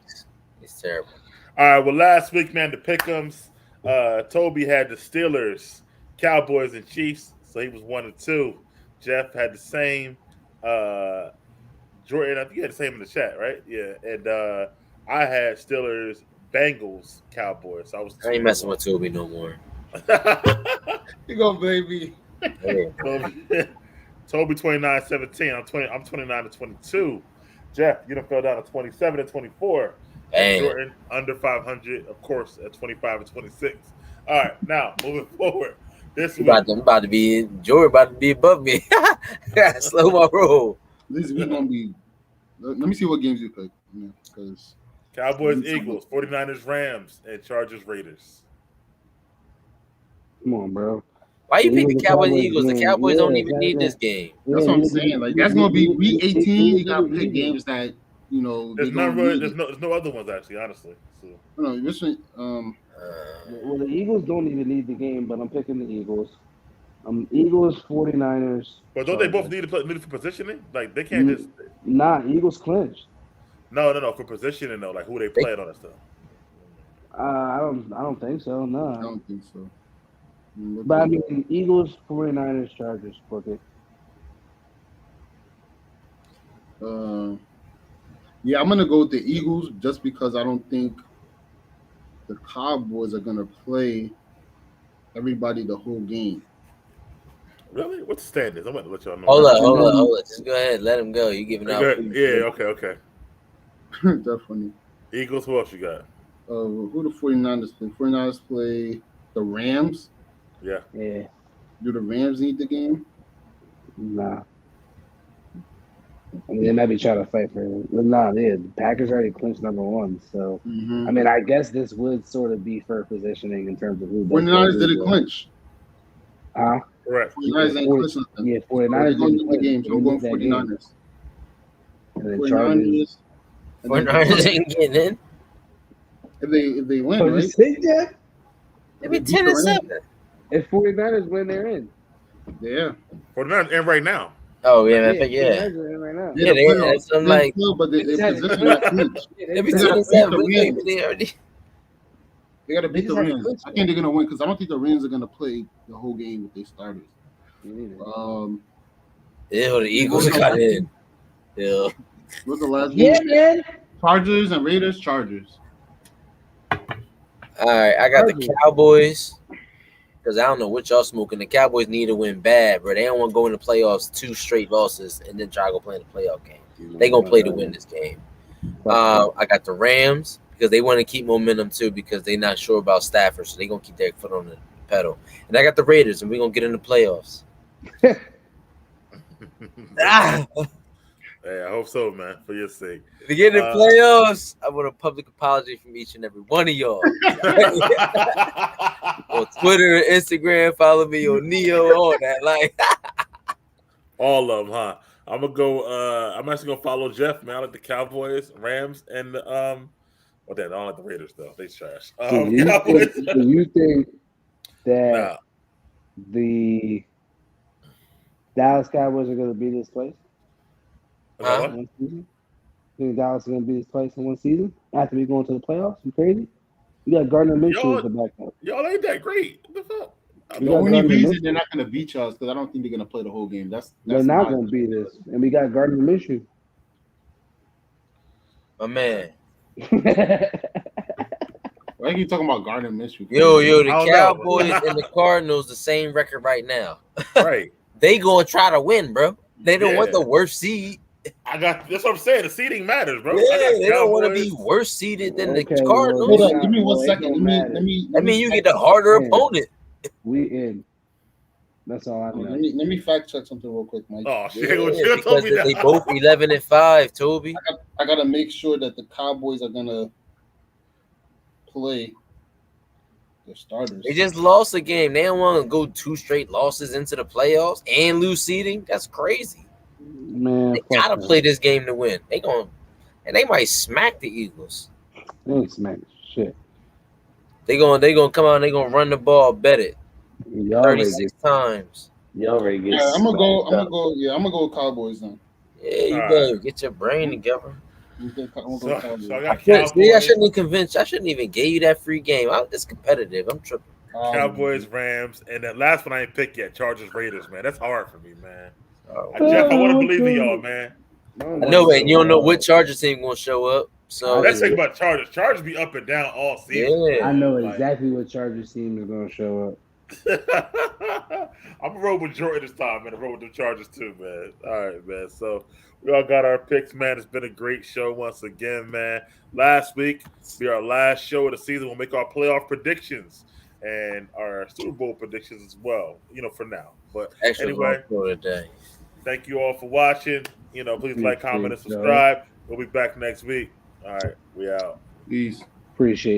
It's terrible. All right, well, last week, man, the Pick'ems. Tobi had the Steelers, Cowboys, and Chiefs, so he was 1 and 2. Jeff had the same. Jordan, I think you had the same in the chat, right? Yeah, and I had Steelers, Bengals, Cowboys. So I ain't messing with Tobi no more. You go, baby. Tobi 29-17. I'm 29-22. Jeff, you done fell down to 27-24. Jordan under 500, of course, at 25-26. All right, now moving forward. This week, Jordan about to be above me. Slow my roll. This week gonna be. Let me see what games you pick. Because Cowboys, Eagles, 49ers, Rams, and Chargers, Raiders. Come on, bro. Why you pick the Eagles, Cowboys? Cowboys Eagles. The game. Cowboys don't Yeah, even need this game. That's what I'm saying. Like that's gonna be week 18. You gotta pick Eagles. games that you know they There's don't no really, need. there's no other ones actually, honestly. So No, this one, Well, the Eagles don't even need the game, but I'm picking the Eagles. Eagles, 49ers. but don't they both Chargers. need it for positioning? Like they can't just Nah, Eagles clinched. no for positioning though. Like who they play and all that stuff. I don't think so. I No. don't think so. But I mean, Eagles, 49ers, Chargers. Book it. Yeah, I'm gonna go with the Eagles just because I don't think the Cowboys are gonna play everybody the whole game. Really? What's the standards? I'm going to let y'all know. Hold up. Just go ahead. Let him go. You giving out. Yeah, okay. Definitely. Eagles, who else you got? Who the 49ers play? 49ers play the Rams. Yeah. Yeah. Do the Rams need the game? Nah. I mean, they might be trying to fight for it. But nah, the Packers already clinched number one. So, I mean, I guess this would sort of be for positioning in terms of who. 49ers didn't clinch. Huh? Correct. 49ers ain't clinching. Yeah, 49ers going to didn't the game. clinch. So I'm going They lose that 49ers. And then Chargers. 49ers ain't getting in. If they win, Oh, you right? think that? They be 10-7. If 49ers win, they're in. Yeah. 49ers and right now. Oh yeah, man. 49ers are in right now. Yeah, they had some like. But they position that clinch. They be gotta 10-7. They gotta beat the Rams. I think they're gonna win because I don't think the Rams are gonna play the whole game with their starters. The Eagles got in. Yeah. What's the last game? Yeah, man. Chargers and Raiders. Chargers. All right, I got the Cowboys because I don't know what y'all smoking. The Cowboys need to win bad, bro. They don't want to go in the playoffs 2 straight losses and then try to go play in the playoff game. They gonna play to win this game. I got the Rams because they want to keep momentum too because they're not sure about Stafford, so they gonna keep their foot on the pedal. And I got the Raiders, and we're gonna get in the playoffs. Hey, I hope so, man, for your sake. To get in the playoffs, I want a public apology from each and every one of y'all. On Twitter and Instagram, follow me on Neo, all that. Like all of them, huh? I'm gonna go. I'm actually gonna follow Jeff, man. I like the Cowboys, Rams, and the well, then I don't like the Raiders though. They trash. Do you think that the Dallas Cowboys are going to beat this place? One season? You think Dallas is going to beat this place in one season after we go into the playoffs? You crazy? You got Gardner Minshew as the backup. Y'all ain't that great. What the fuck? The only reason they're not going to beat y'all is because I don't think they're going to play the whole game. They're not going to beat us. And we got Gardner Minshew. My man. Why are you talking about Gardner Minshew? Yo, the Cowboys and the Cardinals the same record right now. Right. They gonna try to win, bro. They don't want the worst seed. That's what I'm saying. The seeding matters, bro. Yeah, they don't want to be worse seeded than the Cardinals. Hold on, give me 1 second. Let me you get the harder opponent. We in. That's all I know. Let me fact check something real quick, Mike. Oh shit! Because they both 11-5, Toby. I gotta make sure that the Cowboys are gonna play their starters. They just lost a game. They don't want to go 2 straight losses into the playoffs and lose seeding. That's crazy. Man, they gotta play this game to win. They might smack the Eagles. They ain't smack shit. They gonna come out and they gonna run the ball, bet it. 36 times. You already get. Yeah, I'm gonna go with Cowboys then. Yeah, you better get your brain together. I shouldn't even give you that free game. It's competitive. I'm tripping. Cowboys, Rams, and that last one I ain't picked yet. Chargers, Raiders, man. That's hard for me, man. Jeff, I want to believe in y'all, man. I know, and you don't know what Chargers team gonna show up. So let's think about Chargers. Chargers be up and down all season. Yeah. I know exactly what Chargers team is gonna show up. I'm gonna roll with Jordan this time, man. I roll with the Chargers too, man. All right, man. So we all got our picks, man. It's been a great show once again, man. Last week be our last show of the season. We'll make our playoff predictions and our Super Bowl predictions as well. For now. But anyway, thank you all for watching. Please like, comment, and subscribe. We'll be back next week. All right, we out. Peace. Appreciate it.